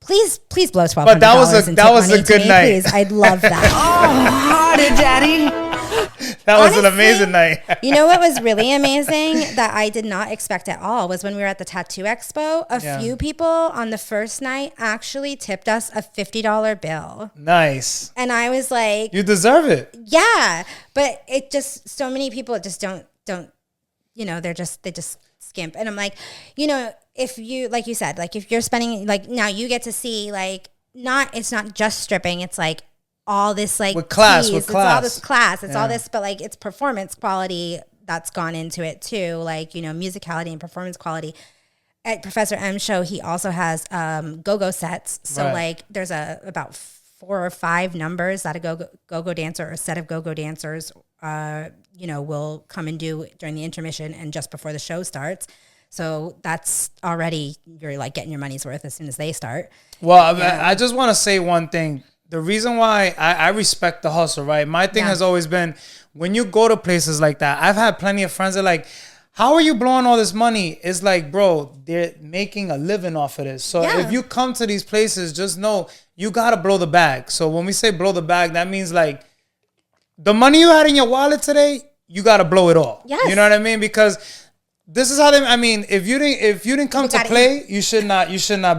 Please blow $1,200. But that was a good night. Please, I'd love that. Oh, harder, Daddy. That was an amazing night. You know what was really amazing that I did not expect at all was when we were at the Tattoo Expo, a few people on the first night actually tipped us a $50 bill. Nice. And I was like, you deserve it. Yeah. But it just, so many people just don't, they just skimp. And I'm like, if you, like you said, like if you're spending, like now you get to see it's not just stripping. It's like all this with class. It's all this class. It's all this, but it's performance quality that's gone into it too. Musicality and performance quality. At Professor M's show, he also has go-go sets. So there's about 4 or 5 numbers that a go-go dancer or a set of go-go dancers, will come and do during the intermission and just before the show starts. So that's already, you're getting your money's worth as soon as they start. Well, I just want to say one thing. The reason why I respect the hustle, right? My thing has always been, when you go to places like that, I've had plenty of friends that are like, how are you blowing all this money? It's like, bro, they're making a living off of this. So if you come to these places, just know you got to blow the bag. So when we say blow the bag, that means the money you had in your wallet today, you got to blow it all. Yes. You know what I mean? Because this is how if you didn't come to play, you should not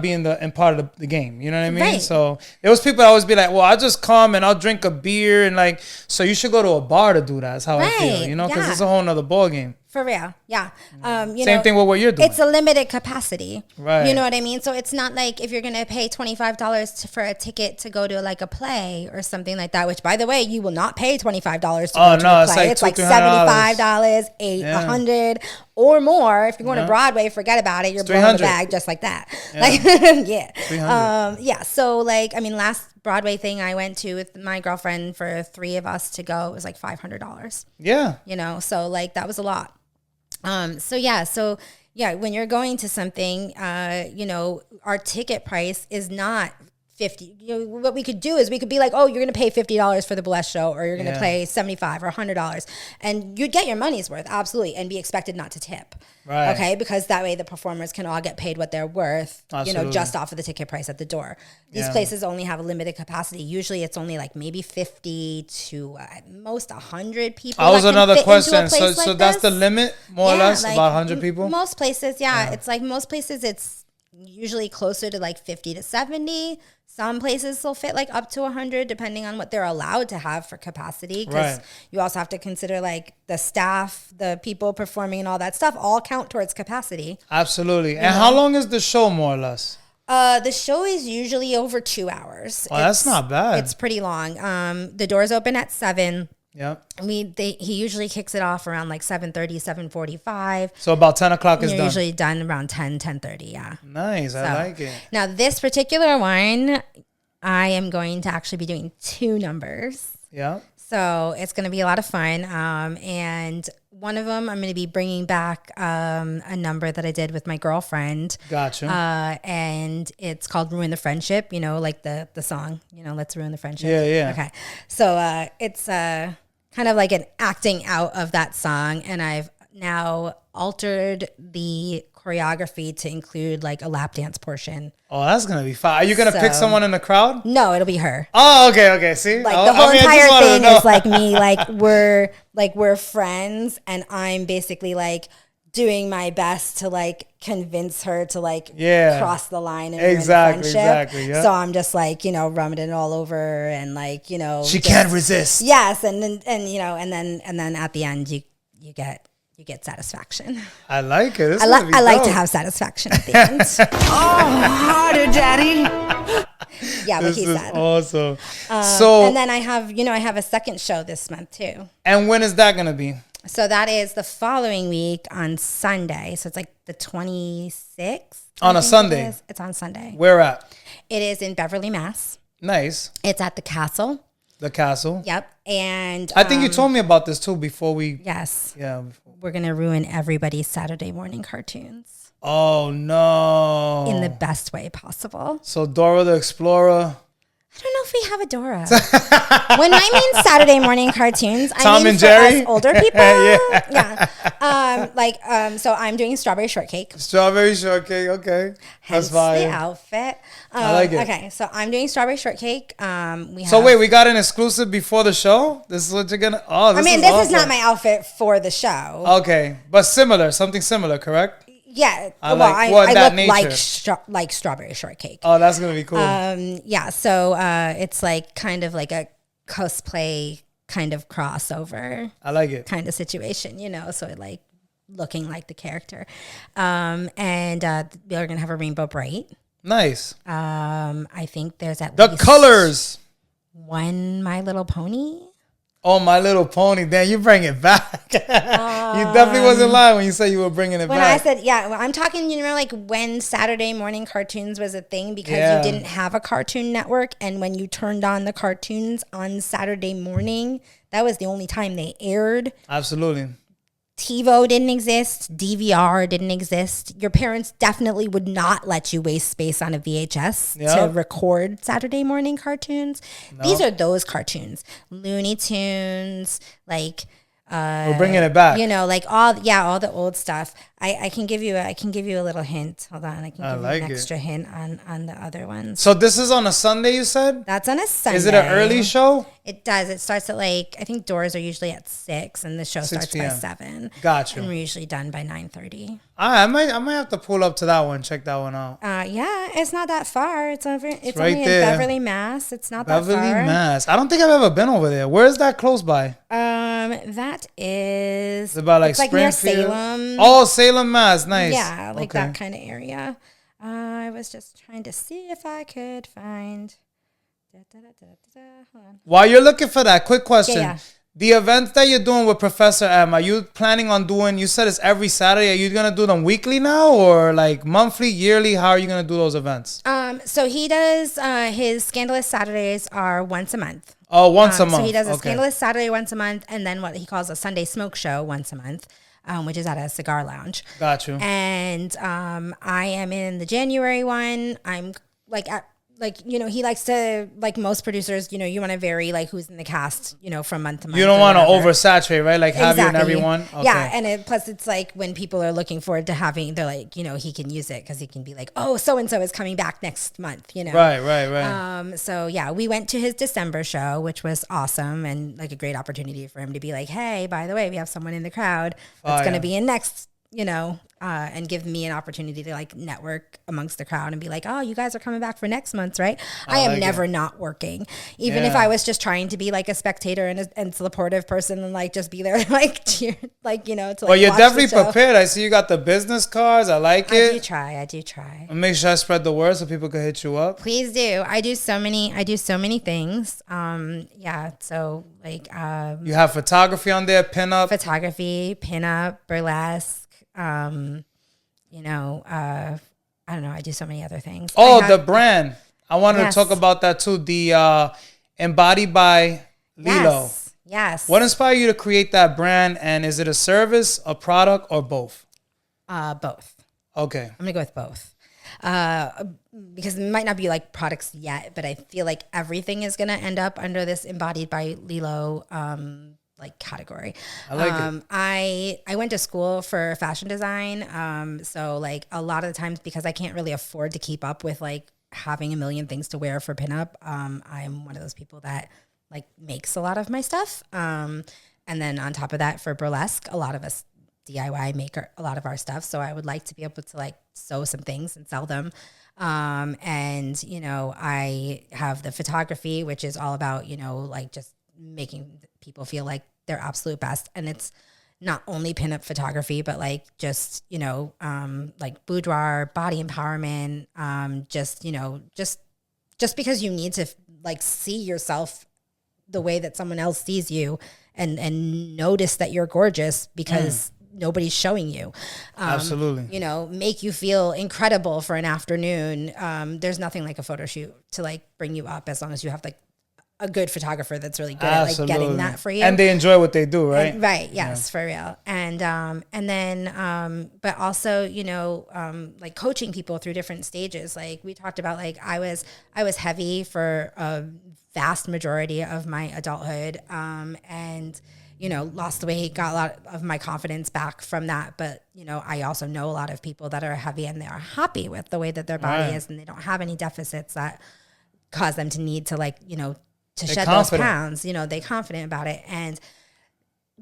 be in part of the game. You know what I mean? Right. So there was people that always be like, well, I'll just come and I'll drink a beer and so you should go to a bar to do that. That's how I feel, because it's a whole nother ball game. For real, yeah. Same thing with what you're doing. It's a limited capacity, right? You know what I mean? So it's not like if you're gonna pay $25 for a ticket to go to like a play or something like that. Which, by the way, you will not pay $25 to go to a play. It's like $75, $100 or more. If you're going to Broadway, forget about it. You're blowing the bag just like that. Like, So like, I mean, last Broadway thing I went to with my girlfriend for 3 of us to go, it was like $500. Yeah, you know, so like that was a lot. So when you're going to something, you know, our ticket price is not $50. You know, what we could do is we could be like, oh, you're going to pay $50 for the Burlesque show, or you're going to pay $75 or $100, and you'd get your money's worth, absolutely, and be expected not to tip. Right. Okay, because that way the performers can all get paid what they're worth, absolutely, you know, just off of the ticket price at the door. These places only have a limited capacity. Usually it's only like maybe 50 to at most 100 people. That was another question. So like that's the limit, more or less, like about 100 people? Most places, it's like most places it's usually closer to like 50 to 70. Some places will fit like up to 100 depending on what they're allowed to have for capacity, because you also have to consider like the staff, the people performing and all that stuff all count towards capacity. Absolutely. And how long is the show, more or less? The show is usually over 2 hours. Oh, that's not bad. It's pretty long. The doors open at 7. Yep. He usually kicks it off around like 7:30, 7:45. So about 10 o'clock is You're done. Usually done around 10:30. Yeah. Nice. I like it. Now this particular one, I am going to actually be doing 2 numbers. Yeah. So it's going to be a lot of fun. And one of them, I'm going to be bringing back a number that I did with my girlfriend. Gotcha. And it's called Ruin the Friendship, you know, like the song, you know, Let's Ruin the Friendship. Yeah. Okay. So it's kind of like an acting out of that song. And I've now altered the choreography to include like a lap dance portion. Oh, that's going to be fun. Are you going to pick someone in the crowd? No, it'll be her. Oh, okay. See? Like the whole entire thing is like me, like we're friends, and I'm basically like doing my best to like convince her to like cross the line and ruin the friendship. Exactly. Yeah. So I'm just like, you know, rubbing it all over and like, you know, she can't resist. Yes, and then at the end you get satisfaction. I like it. I like to have satisfaction at the end. Harder, Daddy. Yeah, but he's sad. Awesome. And then I have a second show this month too. And when is that gonna be? So that is the following week on Sunday. So it's like the 26th. On a Sunday? It's on Sunday. Where at? It is in Beverly, Mass. Nice. It's at the Castle. The Castle. Yep. And I think you told me about this too before we... Yes. Yeah. We're going to ruin everybody's Saturday morning cartoons. Oh, no. In the best way possible. So Dora the Explorer... I don't know if we have a Dora. When I mean Saturday morning cartoons, I Tom mean and for Jerry? us older people. Yeah. So I'm doing strawberry shortcake. Strawberry shortcake, okay. Hence That's fine. the outfit. I like it. Okay, so I'm doing strawberry shortcake. We got an exclusive before the show? This is what you're gonna... Oh, this this awesome. is not my outfit for the show. Okay, but something similar, correct? Yeah, I look like strawberry shortcake. Oh, that's gonna be cool. So it's like kind of like a cosplay kind of crossover. I like it. Kind of situation, you know. So it like looking like the character, and we're gonna have a rainbow bright. Nice. I think there's at the least colors. One My Little Pony. Oh, My Little Pony. Damn, you bring it back. You definitely wasn't lying when you said you were bringing it back. When I said, I'm talking, you know, like when Saturday morning cartoons was a thing, because you didn't have a Cartoon Network. And when you turned on the cartoons on Saturday morning, that was the only time they aired. Absolutely. TiVo didn't exist. DVR didn't exist. Your parents definitely would not let you waste space on a VHS to record Saturday morning cartoons. No. These are those cartoons. Looney Tunes, like we're bringing it back. You know, like all the old stuff. I can give you a little hint. Hold on, I can give you an extra hint on the other ones. So this is on a Sunday, you said? That's on a Sunday. Is it an early show? It does. It starts at I think doors are usually at 6 and the show 6 starts by p.m. 7. Gotcha. And we're usually done by 9:30. I might have to pull up to that one, check that one out. Yeah, it's not that far. It's right only in there. Beverly, Mass. It's not that Beverly, far. Mass. I don't think I've ever been over there. Where is that close by? That is It's about it's near Springfield. Salem. Oh, Salem, Mass. Nice. Yeah, Okay. that kind of area. I was just trying to see if I could find. Hold on. While you're looking for that, quick question. Yeah. The events that you're doing with Professor M, are you planning on doing, you said it's every Saturday. Are you going to do them weekly now or monthly, yearly? How are you going to do those events? So he does, his Scandalous Saturdays are once a month. Oh, once a month. So he does a Okay. Scandalous Saturday once a month and then what he calls a Sunday smoke show once a month, which is at a cigar lounge. Got you. And I am in the January one. I'm he likes to, most producers, you want to vary who's in the cast, from month to month. You don't or want to whatever. oversaturate, right? Have you in everyone? Okay. Yeah, and plus it's when people are looking forward to having, they're he can use it because he can be oh, so-and-so is coming back next month, Right. So yeah, we went to his December show, which was awesome and a great opportunity for him to be hey, by the way, we have someone in the crowd that's going to be in next, and give me an opportunity to network amongst the crowd and be oh, you guys are coming back for next month, right? I am never not working, even if I was just trying to be a spectator and supportive person and just be there cheer, to Well, you're watch definitely the show. prepared. I see you got the business cards. I like it. I do try. I'll make sure I spread the word so people can hit you up. Please do. I do so many things. Yeah. So You have photography on there, pinup. photography, pinup, burlesque. I don't know. I do so many other things. Oh, the brand. I wanted Yes. to talk about that too. The Embodied by Lilo. Yes. What inspired you to create that brand? And is it a service, a product, or both? Both. Okay. I'm gonna go with both. Because it might not be products yet, but I feel everything is gonna end up under this Embodied by Lilo category. I like it. I went to school for fashion design. So a lot of the times because I can't really afford to keep up with having a million things to wear for pinup, I'm one of those people that makes a lot of my stuff. And then on top of that, for burlesque, a lot of us DIY make a lot of our stuff. So I would like to be able to sew some things and sell them. And I have the photography, which is all about, just making people feel their absolute best. And it's not only pinup photography, but just, boudoir, body empowerment, just because you need to see yourself the way that someone else sees you and notice that you're gorgeous because nobody's showing you. Absolutely. Make you feel incredible for an afternoon. There's nothing like a photo shoot to bring you up as long as you have a good photographer that's really good at getting that for you. And they enjoy what they do, right? Right. Yes, for real. And then, but also, coaching people through different stages. We talked about, I was heavy for a vast majority of my adulthood. And, lost the weight, got a lot of my confidence back from that. But, I also know a lot of people that are heavy and they are happy with the way that their body is and they don't have any deficits that cause them to need to to They're shed confident. those pounds, they're confident about it. And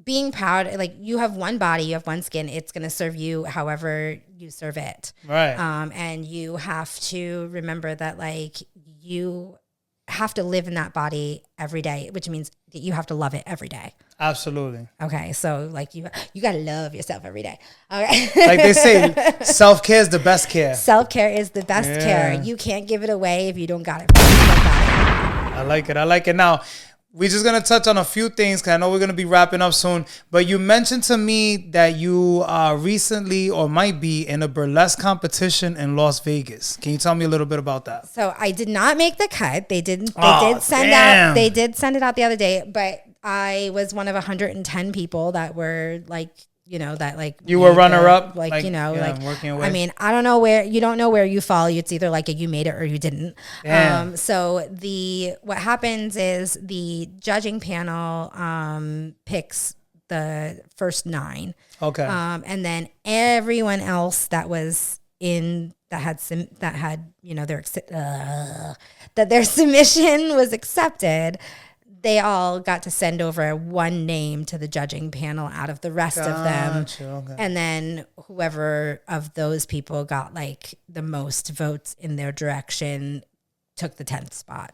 being proud, you have one body, you have one skin, it's going to serve you however you serve it. Right. And you have to remember that you have to live in that body every day, which means that you have to love it every day. Absolutely. Okay. So you got to love yourself every day. Okay. They say, self-care is the best care. Self-care is the best Yeah. care. You can't give it away if you don't got it. You don't got it. I like it. Now, we're just going to touch on a few things because I know we're going to be wrapping up soon. But you mentioned to me that you recently or might be in a burlesque competition in Las Vegas. Can you tell me a little bit about that? So I did not make the cut. They did send damn. out. They did send it out the other day, but I was one of 110 people that were You were made runner-up? working your way? I mean, I don't know where, you don't know where you fall. It's either you made it or you didn't. Damn. So what happens is the judging panel picks the first 9. Okay. And then everyone else that was in that had their submission was accepted, they all got to send over one name to the judging panel out of the rest of them. Okay. And then whoever of those people got like the most votes in their direction took the 10th spot.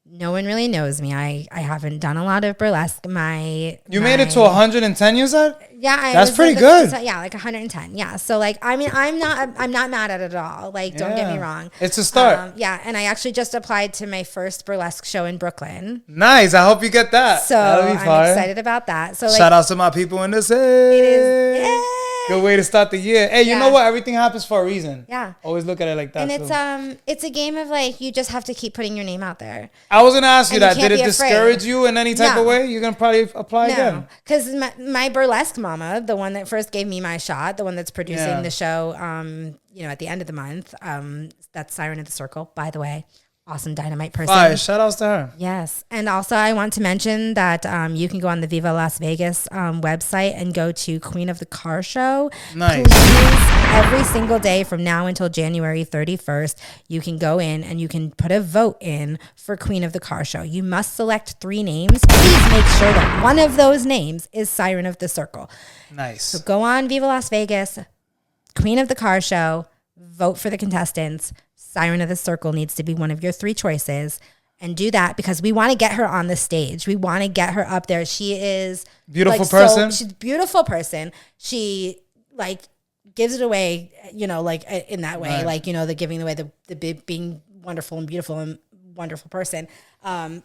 No one really knows me. I haven't done a lot of burlesque. You made it to 110, you said? Yeah, that's pretty good. Yeah, like 110. Yeah, so like I mean, I'm not mad at it at all. Like, don't get me wrong. It's a start. Yeah, and I actually just applied to my first burlesque show in Brooklyn. Nice. I hope you get that. So That'll be I'm fire. excited about that. So like, shout out to my people in the city. it is. Yeah. Good way to start the year. Hey, you know what? Everything happens for a reason. Yeah. Always look at it like that. And it's a game of like you just have to keep putting your name out there. I was gonna ask you And you that. can't Did it be afraid. discourage you in any type No. of way? You're gonna probably apply again. No, because my burlesque mama, the one that first gave me my shot, the one that's producing the show, at the end of the month, that's Siren of the Circle, by the way. Awesome dynamite person. Fire. Shout outs to her. Yes. And also I want to mention that you can go on the Viva Las Vegas website and go to Queen of the Car Show. Nice. Please, every single day from now until January 31st, you can go in and you can put a vote in for Queen of the Car Show. You must select 3 names. Please make sure that one of those names is Siren of the Circle. Nice. So go on Viva Las Vegas, Queen of the Car Show, vote for the contestants. Siren of the Circle needs to be one of your 3 choices, and do that because we want to get her on the stage. We want to get her up there. She is Beautiful person. she's a beautiful person. She like gives it away, like in that way, Right. like, the giving away the being wonderful and beautiful and wonderful person.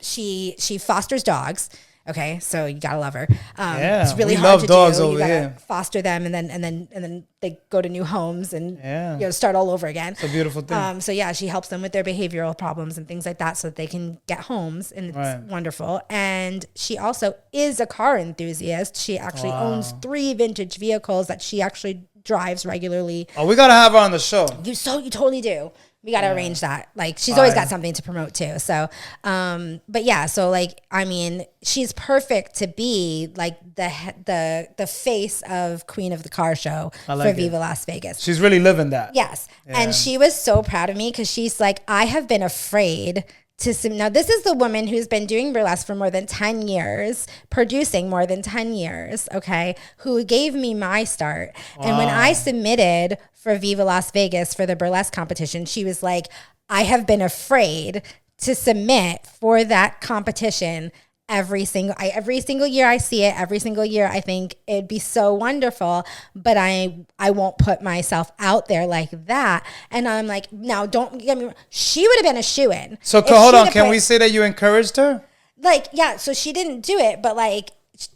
She fosters dogs. Okay, so you gotta love her. It's really we hard love to dogs do. over You gotta here. foster them, and then they go to new homes and Yeah. start all over again. It's a beautiful thing. So yeah, she helps them with their behavioral problems and things like that, so that they can get homes, and it's Right. wonderful. And she also is a car enthusiast. She actually owns 3 vintage vehicles that she actually drives regularly. Oh, we gotta have her on the show. You totally do. We got to arrange that. Like, she's always got something to promote too. So, but yeah, so like, I mean, she's perfect to be like the face of Queen of the Car Show for like Viva Las Vegas. She's really living that. Yes. And she was so proud of me because she's like, I have been afraid to now this is the woman who's been doing burlesque for more than 10 years, producing more than 10 years, okay, who gave me my start. Wow. And when I submitted for Viva Las Vegas for the burlesque competition, she was like, I have been afraid to submit for that competition every single year I see it, every single year I think it'd be so wonderful, but I won't put myself out there like that. And I'm like, now don't get me wrong, she would have been a shoo-in. So hold on, can we say that you encouraged her? Like, yeah, so she didn't do it, but like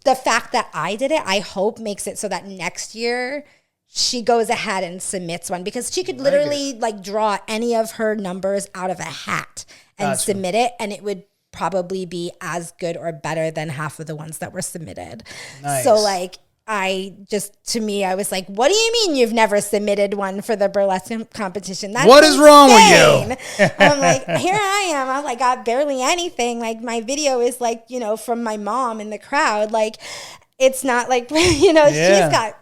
the fact that I did it, I hope makes it so that next year she goes ahead and submits one, because she could literally like draw any of her numbers out of a hat and submit it, and it would probably be as good or better than half of the ones that were submitted. Nice. So like, I was like, what do you mean you've never submitted one for the burlesque competition? That's what is wrong with you? I'm like, here I am. I'm like, got barely anything. Like, my video is like, from my mom in the crowd. Like, it's not like, she's got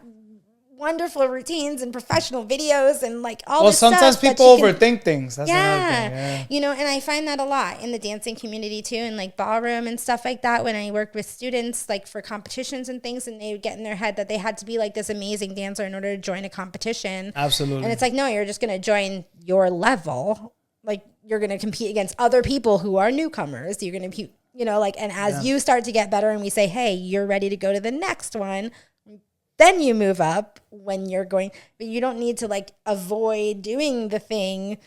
wonderful routines and professional videos and like all this stuff. Well, sometimes people overthink things. That's yeah. And I find that a lot in the dancing community too, and like ballroom and stuff like that. When I worked with students like for competitions and things, and they would get in their head that they had to be like this amazing dancer in order to join a competition. Absolutely. And it's like, no, you're just going to join your level. Like, you're going to compete against other people who are newcomers. You're going to compete, and as you start to get better and we say, hey, you're ready to go to the next one, then you move up when you're going, but you don't need to like avoid doing the thing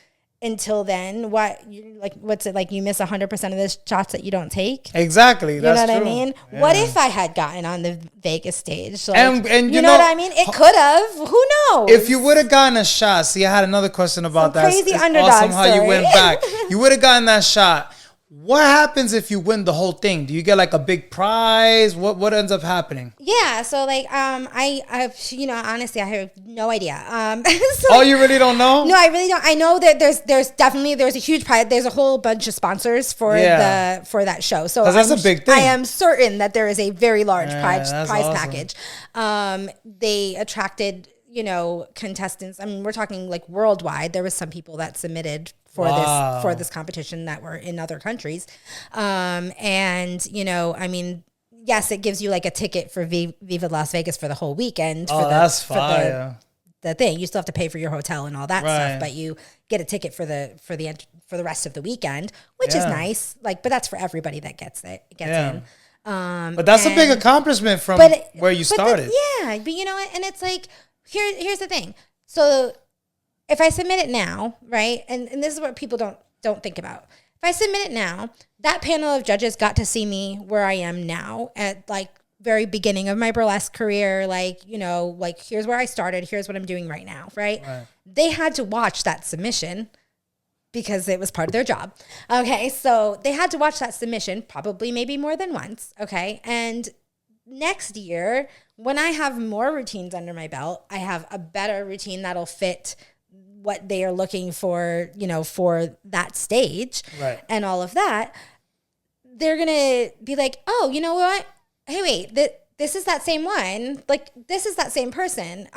until then. What's it like? You miss 100% of the shots that you don't take. Exactly. That's you know what true. I mean? Yeah. What if I had gotten on the Vegas stage? Like, and you know what I mean? It could have. Who knows? If you would have gotten a shot, see, I had another question about that. Crazy it's underdog awesome how story. you went back. You would have gotten that shot. What happens if you win the whole thing? Do you get like a big prize? What ends up happening? Yeah, so like I honestly I have no idea. So, you really don't know? No, I really don't. I know that there's a huge prize. There's a whole bunch of sponsors for that show. So that's a big thing. I am certain that there is a very large prize awesome. package. They attracted contestants. I mean, we're talking like worldwide. There was some people that submitted for this competition that were in other countries. And, you know, I mean, yes, it gives you like a ticket for Viva Las Vegas for the whole weekend. That's fire. The thing. You still have to pay for your hotel and all that stuff, but you get a ticket for the rest of the weekend, which is nice. Like, but that's for everybody that gets in. But that's a big accomplishment from where you started. But you know what? And it's like, here's the thing. So if I submit it now, right? And this is what people don't think about. If I submit it now, that panel of judges got to see me where I am now at like very beginning of my burlesque career. Like, you know, like here's where I started. Here's what I'm doing right now, right? They had to watch that submission because it was part of their job. Okay, so they had to watch that submission probably maybe more than once, okay? And next year, when I have more routines under my belt, I have a better routine that'll fit what they are looking for, you know, for that stage and all of that. They're going to be like, oh, you know what? Hey, wait, this is that same one. Like, this is that same person.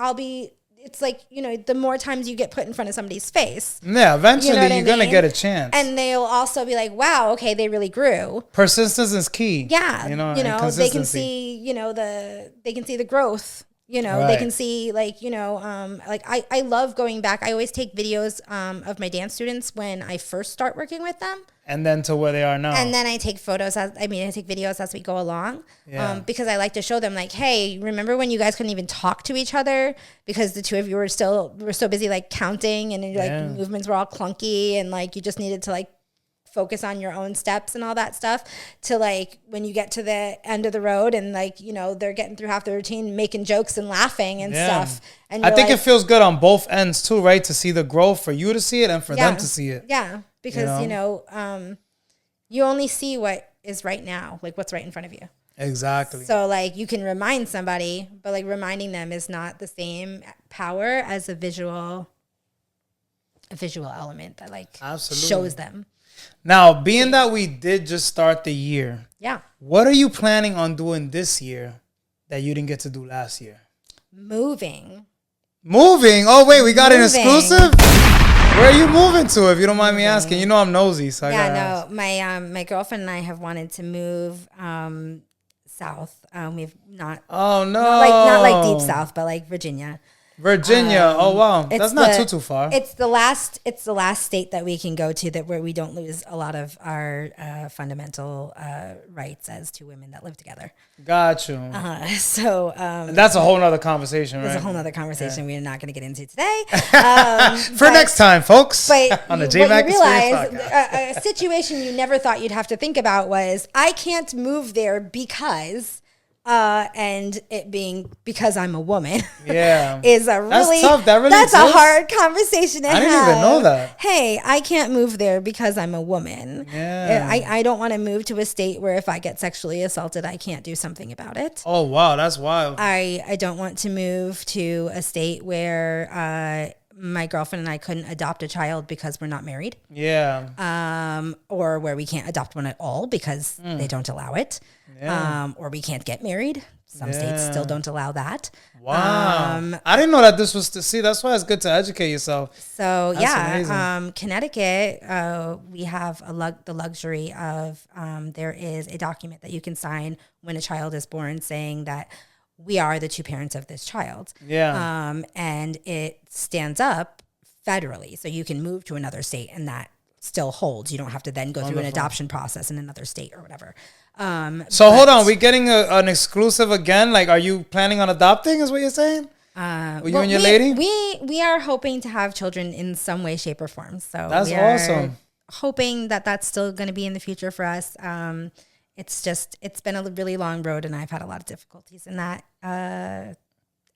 It's like, you know, the more times you get put in front of somebody's face. Yeah, eventually you're going to get a chance. And they'll also be like, wow, okay, they really grew. Persistence is key. Yeah. You know, they can see, you know, they can see the growth. You know, they can see like, you know, like I love going back. I always take videos of my dance students when I first start working with them. And then to where they are now. And then I take videos as we go along. Yeah. Because I like to show them like, hey, remember when you guys couldn't even talk to each other because the two of you were so busy like counting and like movements were all clunky and like you just needed to like focus on your own steps and all that stuff to like when you get to the end of the road and like, you know, they're getting through half the routine, making jokes and laughing and stuff. And I think it feels good on both ends too, right? To see the growth, for you to see it and for them to see it. Yeah. Because, you know, you only see what is right now, like what's right in front of you. Exactly. So like you can remind somebody, but like reminding them is not the same power as a visual element that like shows them. Now, being that we did just start the year, what are you planning on doing this year that you didn't get to do last year? Moving? Oh, wait, we got an exclusive? Where are you moving to, if you don't mind me asking? You know I'm nosy, so my girlfriend and I have wanted to move south. We've not. Oh no! Not like deep south, but like Virginia. Oh wow, that's not too far. It's the last state that we can go to where we don't lose a lot of our fundamental rights as two women that live together. Got you. So that's a whole nother conversation, right? There's a whole other conversation we're not going to get into today. For next time, folks. But on the Jmack Experience Podcast. A situation you never thought you'd have to think about was I can't move there because. And it being because I'm a woman, is a really that's tough. That's a hard conversation to have. I didn't even know that. Hey, I can't move there because I'm a woman. Yeah, I don't want to move to a state where if I get sexually assaulted, I can't do something about it. Oh wow, that's wild. I don't want to move to a state where my girlfriend and I couldn't adopt a child because we're not married. Yeah. Or where we can't adopt one at all because they don't allow it. Yeah. Or we can't get married. Some states still don't allow that. Wow. I didn't know that this was that's why it's good to educate yourself. So Connecticut, we have the luxury of, there is a document that you can sign when a child is born saying that we are the two parents of this child. Yeah. And it stands up federally. So you can move to another state and that still holds. You don't have to then go through an adoption process in another state or whatever. So hold on, we're getting an exclusive again. Like, are you planning on adopting is what you're saying? You and your lady? We are hoping to have children in some way, shape, or form. So that's awesome. Hoping that that's still going to be in the future for us. It's been a really long road and I've had a lot of difficulties in that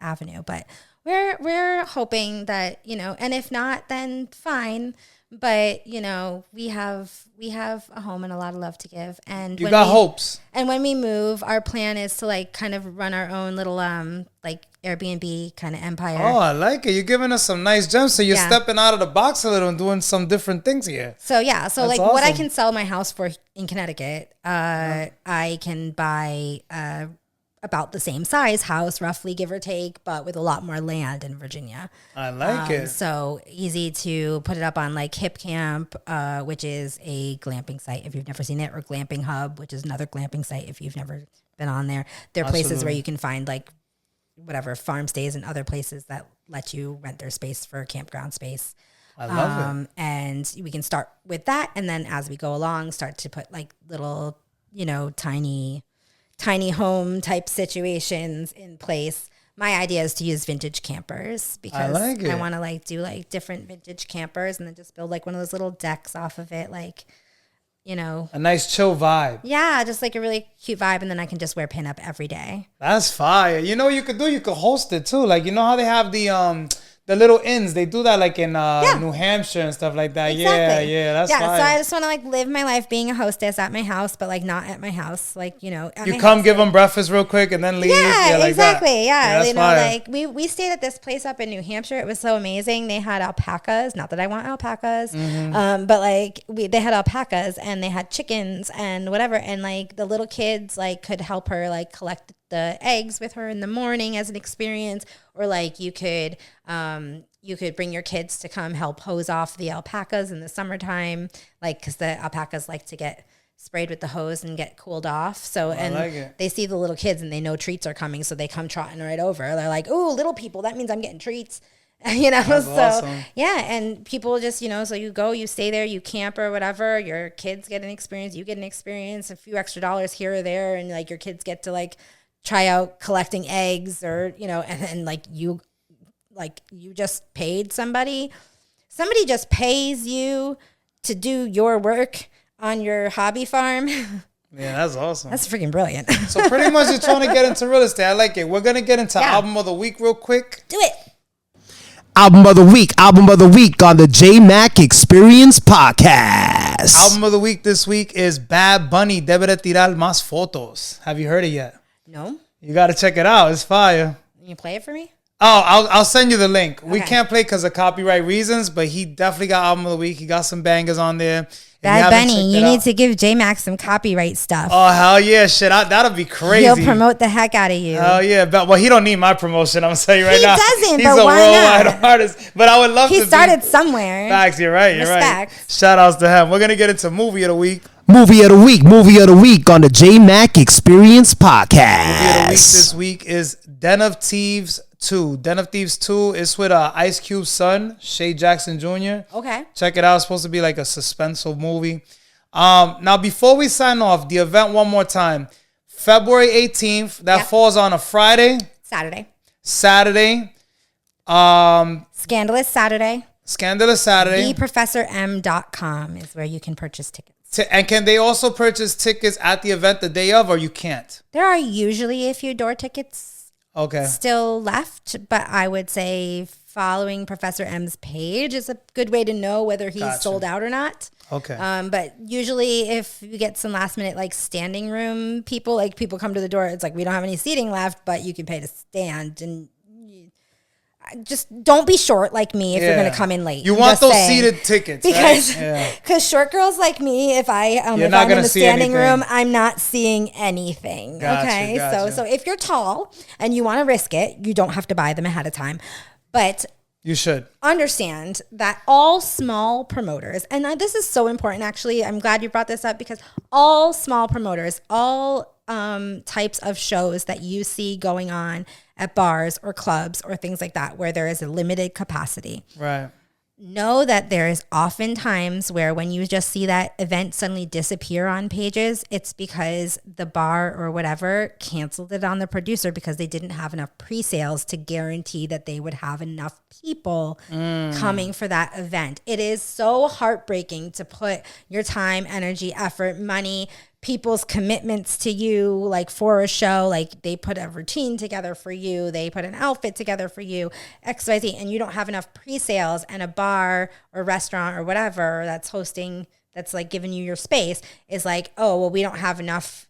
avenue, but we're hoping that, you know, and if not, then fine. But, you know, we have a home and a lot of love to give. And you got hopes. And when we move, our plan is to like kind of run our own little like Airbnb kind of empire. Oh, I like it. You're giving us some nice gems. So you're stepping out of the box a little and doing some different things here. So yeah. So that's like awesome. What I can sell my house for in Connecticut, I can buy about the same size house, roughly, give or take, but with a lot more land in Virginia. I like it. So easy to put it up on like Hip Camp, which is a glamping site if you've never seen it, or Glamping Hub, which is another glamping site if you've never been on there. There are places where you can find like whatever farm stays and other places that let you rent their space for campground space. I love it. And we can start with that, and then as we go along, start to put like little, tiny home type situations in place. My idea is to use vintage campers because I want to like do like different vintage campers and then just build like one of those little decks off of it, like, a nice chill vibe. Yeah, just like a really cute vibe, and then I can just wear pinup every day. That's fire. You know what you could do? You could host it too. Like, how they have the little inns, they do that like in New Hampshire and stuff like that. Exactly. Yeah, that's fine. So I just want to like live my life being a hostess at my house, but like not at my house. Like, at you my come house, give them breakfast real quick and then leave. Yeah, like exactly. That. Yeah, fire. like we stayed at this place up in New Hampshire. It was so amazing. They had alpacas. Not that I want alpacas, but like they had alpacas and they had chickens and whatever. And like the little kids like could help her like collect the eggs with her in the morning as an experience, or like you could bring your kids to come help hose off the alpacas in the summertime, like because the alpacas like to get sprayed with the hose and get cooled off. So they see the little kids and they know treats are coming, so they come trotting right over. They're like, "Ooh, little people, that means I'm getting treats." That's awesome. Yeah, and people just, so you go, you stay there, you camp or whatever, your kids get an experience, you get an experience, a few extra dollars here or there, and like your kids get to like try out collecting eggs, or and like you just paid somebody just pays you to do your work on your hobby farm. Yeah, that's awesome. That's freaking brilliant. So pretty much you're trying to get into real estate. I like it. We're gonna get into album of the week real quick. Do it. Album of the week on the JMack Experience Podcast. Album of the week this week is Bad Bunny, Debe de Tirar Más Fotos. Have you heard it yet? No. You got to check it out. It's fire. Can you play it for me? Oh, I'll send you the link. Okay. We can't play because of copyright reasons, but he definitely got album of the week. He got some bangers on there. Bad Bunny, you need to give Jmack some copyright stuff. Oh, hell yeah. Shit, that'll be crazy. He'll promote the heck out of you. Hell yeah. But, he don't need my promotion. I'm going to tell you right now. He doesn't, He's but a why worldwide not? artist. But I would love to He started somewhere. Facts, you're right. Respect. Shout outs to him. We're going to get into movie of the week. Movie of the week on the JMack Experience Podcast. Movie of the week this week is Den of Thieves 2. Den of Thieves 2 is with Ice Cube's son, Shay Jackson Jr. Okay. Check it out. It's supposed to be like a suspenseful movie. Now, before we sign off, the event one more time. February 18th. That falls on a Friday. Saturday. Scandalous Saturday. TheProfessorM.com is where you can purchase tickets. And can they also purchase tickets at the event the day of, or you can't? There are usually a few door tickets Okay. still left, but I would say following Professor M's page is a good way to know whether he's sold out or not. Okay. But usually if you get some last minute like standing room people, like people come to the door, it's like we don't have any seating left, but you can pay to stand, and just don't be short like me if you're going to come in late. You want those seated tickets, because short girls like me, if I'm in the standing room, I'm not seeing anything. Gotcha. So if you're tall and you want to risk it, you don't have to buy them ahead of time, but you should understand that all small promoters, and this is so important actually, I'm glad you brought this up, because all small promoters, all types of shows that you see going on at bars or clubs or things like that where there is a limited capacity. Right. Know that there is often times where when you just see that event suddenly disappear on pages, it's because the bar or whatever canceled it on the producer because they didn't have enough pre-sales to guarantee that they would have enough people coming for that event. It is so heartbreaking to put your time, energy, effort, money, people's commitments to you, like for a show, like they put a routine together for you, they put an outfit together for you, XYZ, and you don't have enough pre-sales, and a bar or restaurant or whatever that's hosting, that's like giving you your space is like, oh, well, we don't have enough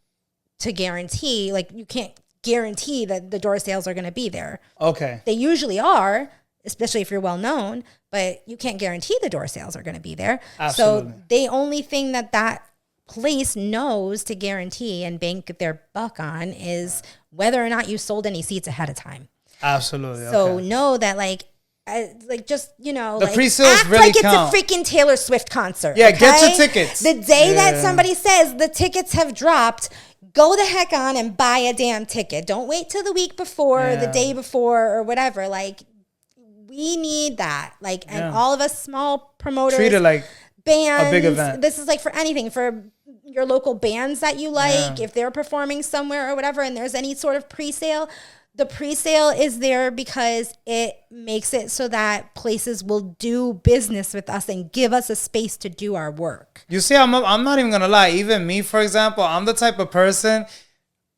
to guarantee, like you can't guarantee that the door sales are going to be there. Okay. They usually are, especially if you're well known, but you can't guarantee the door sales are going to be there. Absolutely. So the only thing that place knows to guarantee and bank their buck on is whether or not you sold any seats ahead of time. Absolutely. So okay. know that just, the like pre-sales act really like count. It's a freaking Taylor Swift concert. Yeah, okay? get your tickets. The day that somebody says the tickets have dropped, go the heck on and buy a damn ticket. Don't wait till the week before, the day before, or whatever. Like, we need that. Like, and all of us small promoters, treat it like bands, a big event. This is like for anything, for your local bands that you like, if they're performing somewhere or whatever, and there's any sort of pre-sale. The pre-sale is there because it makes it so that places will do business with us and give us a space to do our work. You see, I'm not even gonna lie. Even me, for example, I'm the type of person,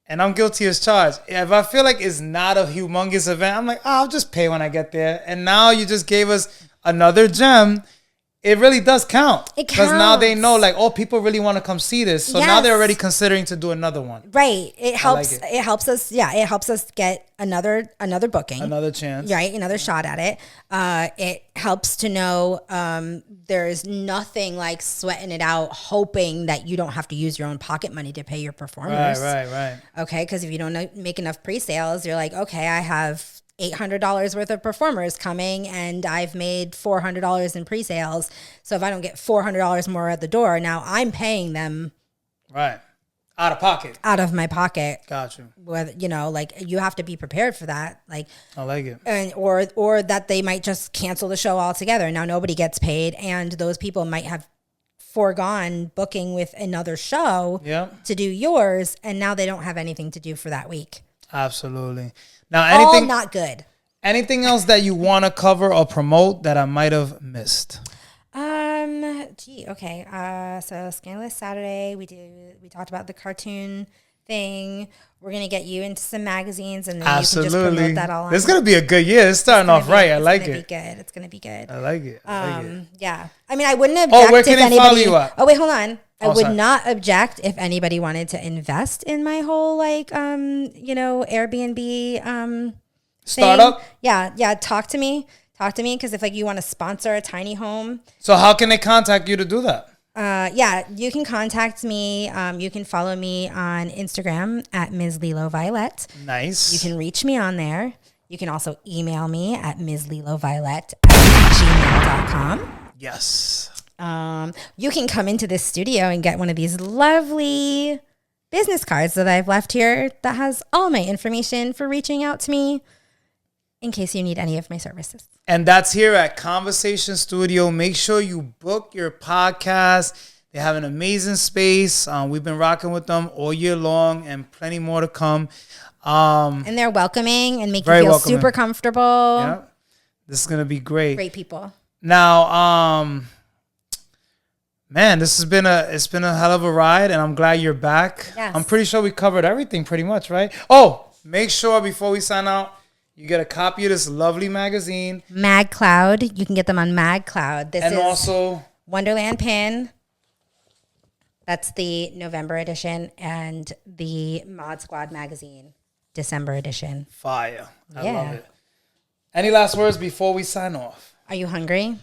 and I'm guilty as charged. If I feel like it's not a humongous event, I'm like, I'll just pay when I get there. And now you just gave us another gem. It really does count. It because now they counts. know, like, oh, people really want to come see this. So now they're already considering to do another one. Right. It helps. like it helps us. Yeah. It helps us get another booking. Another chance. Right. Another shot at it. It helps to know there's nothing like sweating it out, hoping that you don't have to use your own pocket money to pay your performers. Right. Okay. Because if you don't make enough pre-sales, you're like, okay, I have $800 worth of performers coming and I've made $400 in pre-sales. So if I don't get $400 more at the door, now I'm paying them Right. Out of pocket. out of my pocket. Got you. Whether, like you have to be prepared for that. Like, I like it. and or that they might just cancel the show altogether. Now nobody gets paid, and those people might have foregone booking with another show to do yours, and now they don't have anything to do for that week. Absolutely. Now, anything All not good. Anything else that you want to cover or promote that I might have missed? Okay. So Scandalous Saturday, we talked about the cartoon thing. We're gonna get you into some magazines, and then you can just promote that all on. It's gonna be a good year. It's starting off right. I like it. It's gonna be good. I like it. Yeah. I mean, I wouldn't object where if can they anybody. follow you at? Oh wait, hold on. I would sorry. not object if anybody wanted to invest in my whole Airbnb Startup? thing. Yeah. Talk to me because if you want to sponsor a tiny home. So how can they contact you to do that? You can contact me. You can follow me on Instagram at Ms. Lilo Violette. Nice. You can reach me on there. You can also email me at msliloviolette@gmail.com. Yes. You can come into this studio and get one of these lovely business cards that I've left here that has all my information for reaching out to me in case you need any of my services. And that's here at Conversation Studio. Make sure you book your podcast. They have an amazing space. We've been rocking with them all year long and plenty more to come. And they're welcoming and make you Very feel welcoming. super comfortable. Yeah. This is going to be great. Great people. Now, man, it's been a hell of a ride, and I'm glad you're back. Yes. I'm pretty sure we covered everything pretty much, right? Oh, make sure before we sign out, you get a copy of this lovely magazine. Mag Cloud. You can get them on Mag Cloud. This And is also Wonderland Pin. That's the November edition, and the Mod Squad magazine, December edition. fire. I Yeah. love it. Any last words before we sign off? Are you hungry?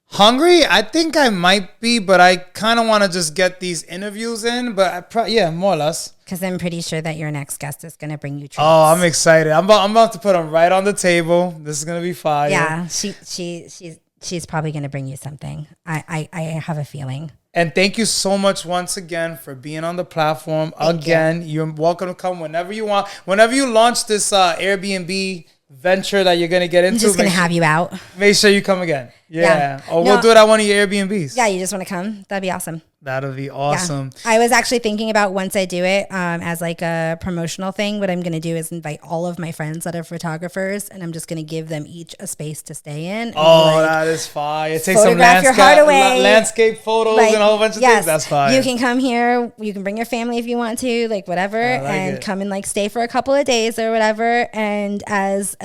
Hungry? I think I might be, but I kind of want to just get these interviews in. But yeah, more or less. Because I'm pretty sure that your next guest is going to bring you treats. Oh, I'm excited. I'm about to put them right on the table. This is gonna be fire. Yeah, she's probably going to bring you something. I have a feeling. And thank you so much once again for being on the platform. You're welcome to come whenever you want. Whenever you launch this Airbnb venture that you're gonna get into, I'm just going to have you out. Make sure you come again. Yeah. Or No. we'll do it at one of your Airbnbs. Yeah, you just want to come? That'd be awesome. That'll be awesome. Yeah. I was actually thinking about once I do it as like a promotional thing, what I'm going to do is invite all of my friends that are photographers, and I'm just going to give them each a space to stay in. And Oh, that is fire. Take some photograph your heart away. landscape photos and a whole bunch of things. That's fire. You can come here. You can bring your family if you want to, like whatever, and come and like stay for a couple of days or whatever. And as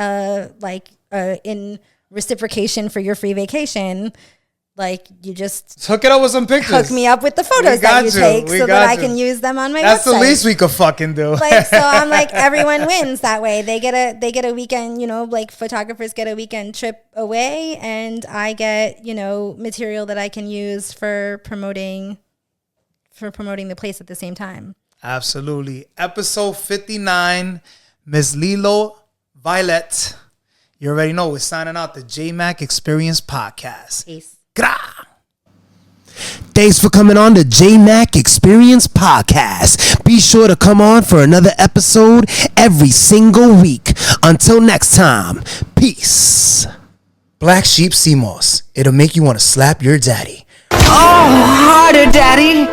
in reciprocation for your free vacation, like you just hook it up with some pictures. hook me up with the photos that you take so that I can use them on my That's website. the least we could fucking do. Like, so I'm like, everyone wins that way. They get a weekend, like photographers get a weekend trip away, and I get, material that I can use for promoting for promoting the place at the same time. Absolutely. Episode 59, Miss Lilo Violette. You already know we're signing out the Jmack Experience Podcast. Peace. Gra! Thanks for coming on the Jmack Experience Podcast. Be sure to come on for another episode every single week. Until next time, peace. Black Sheep sea moss. It'll make you want to slap your daddy. Oh, harder, Daddy.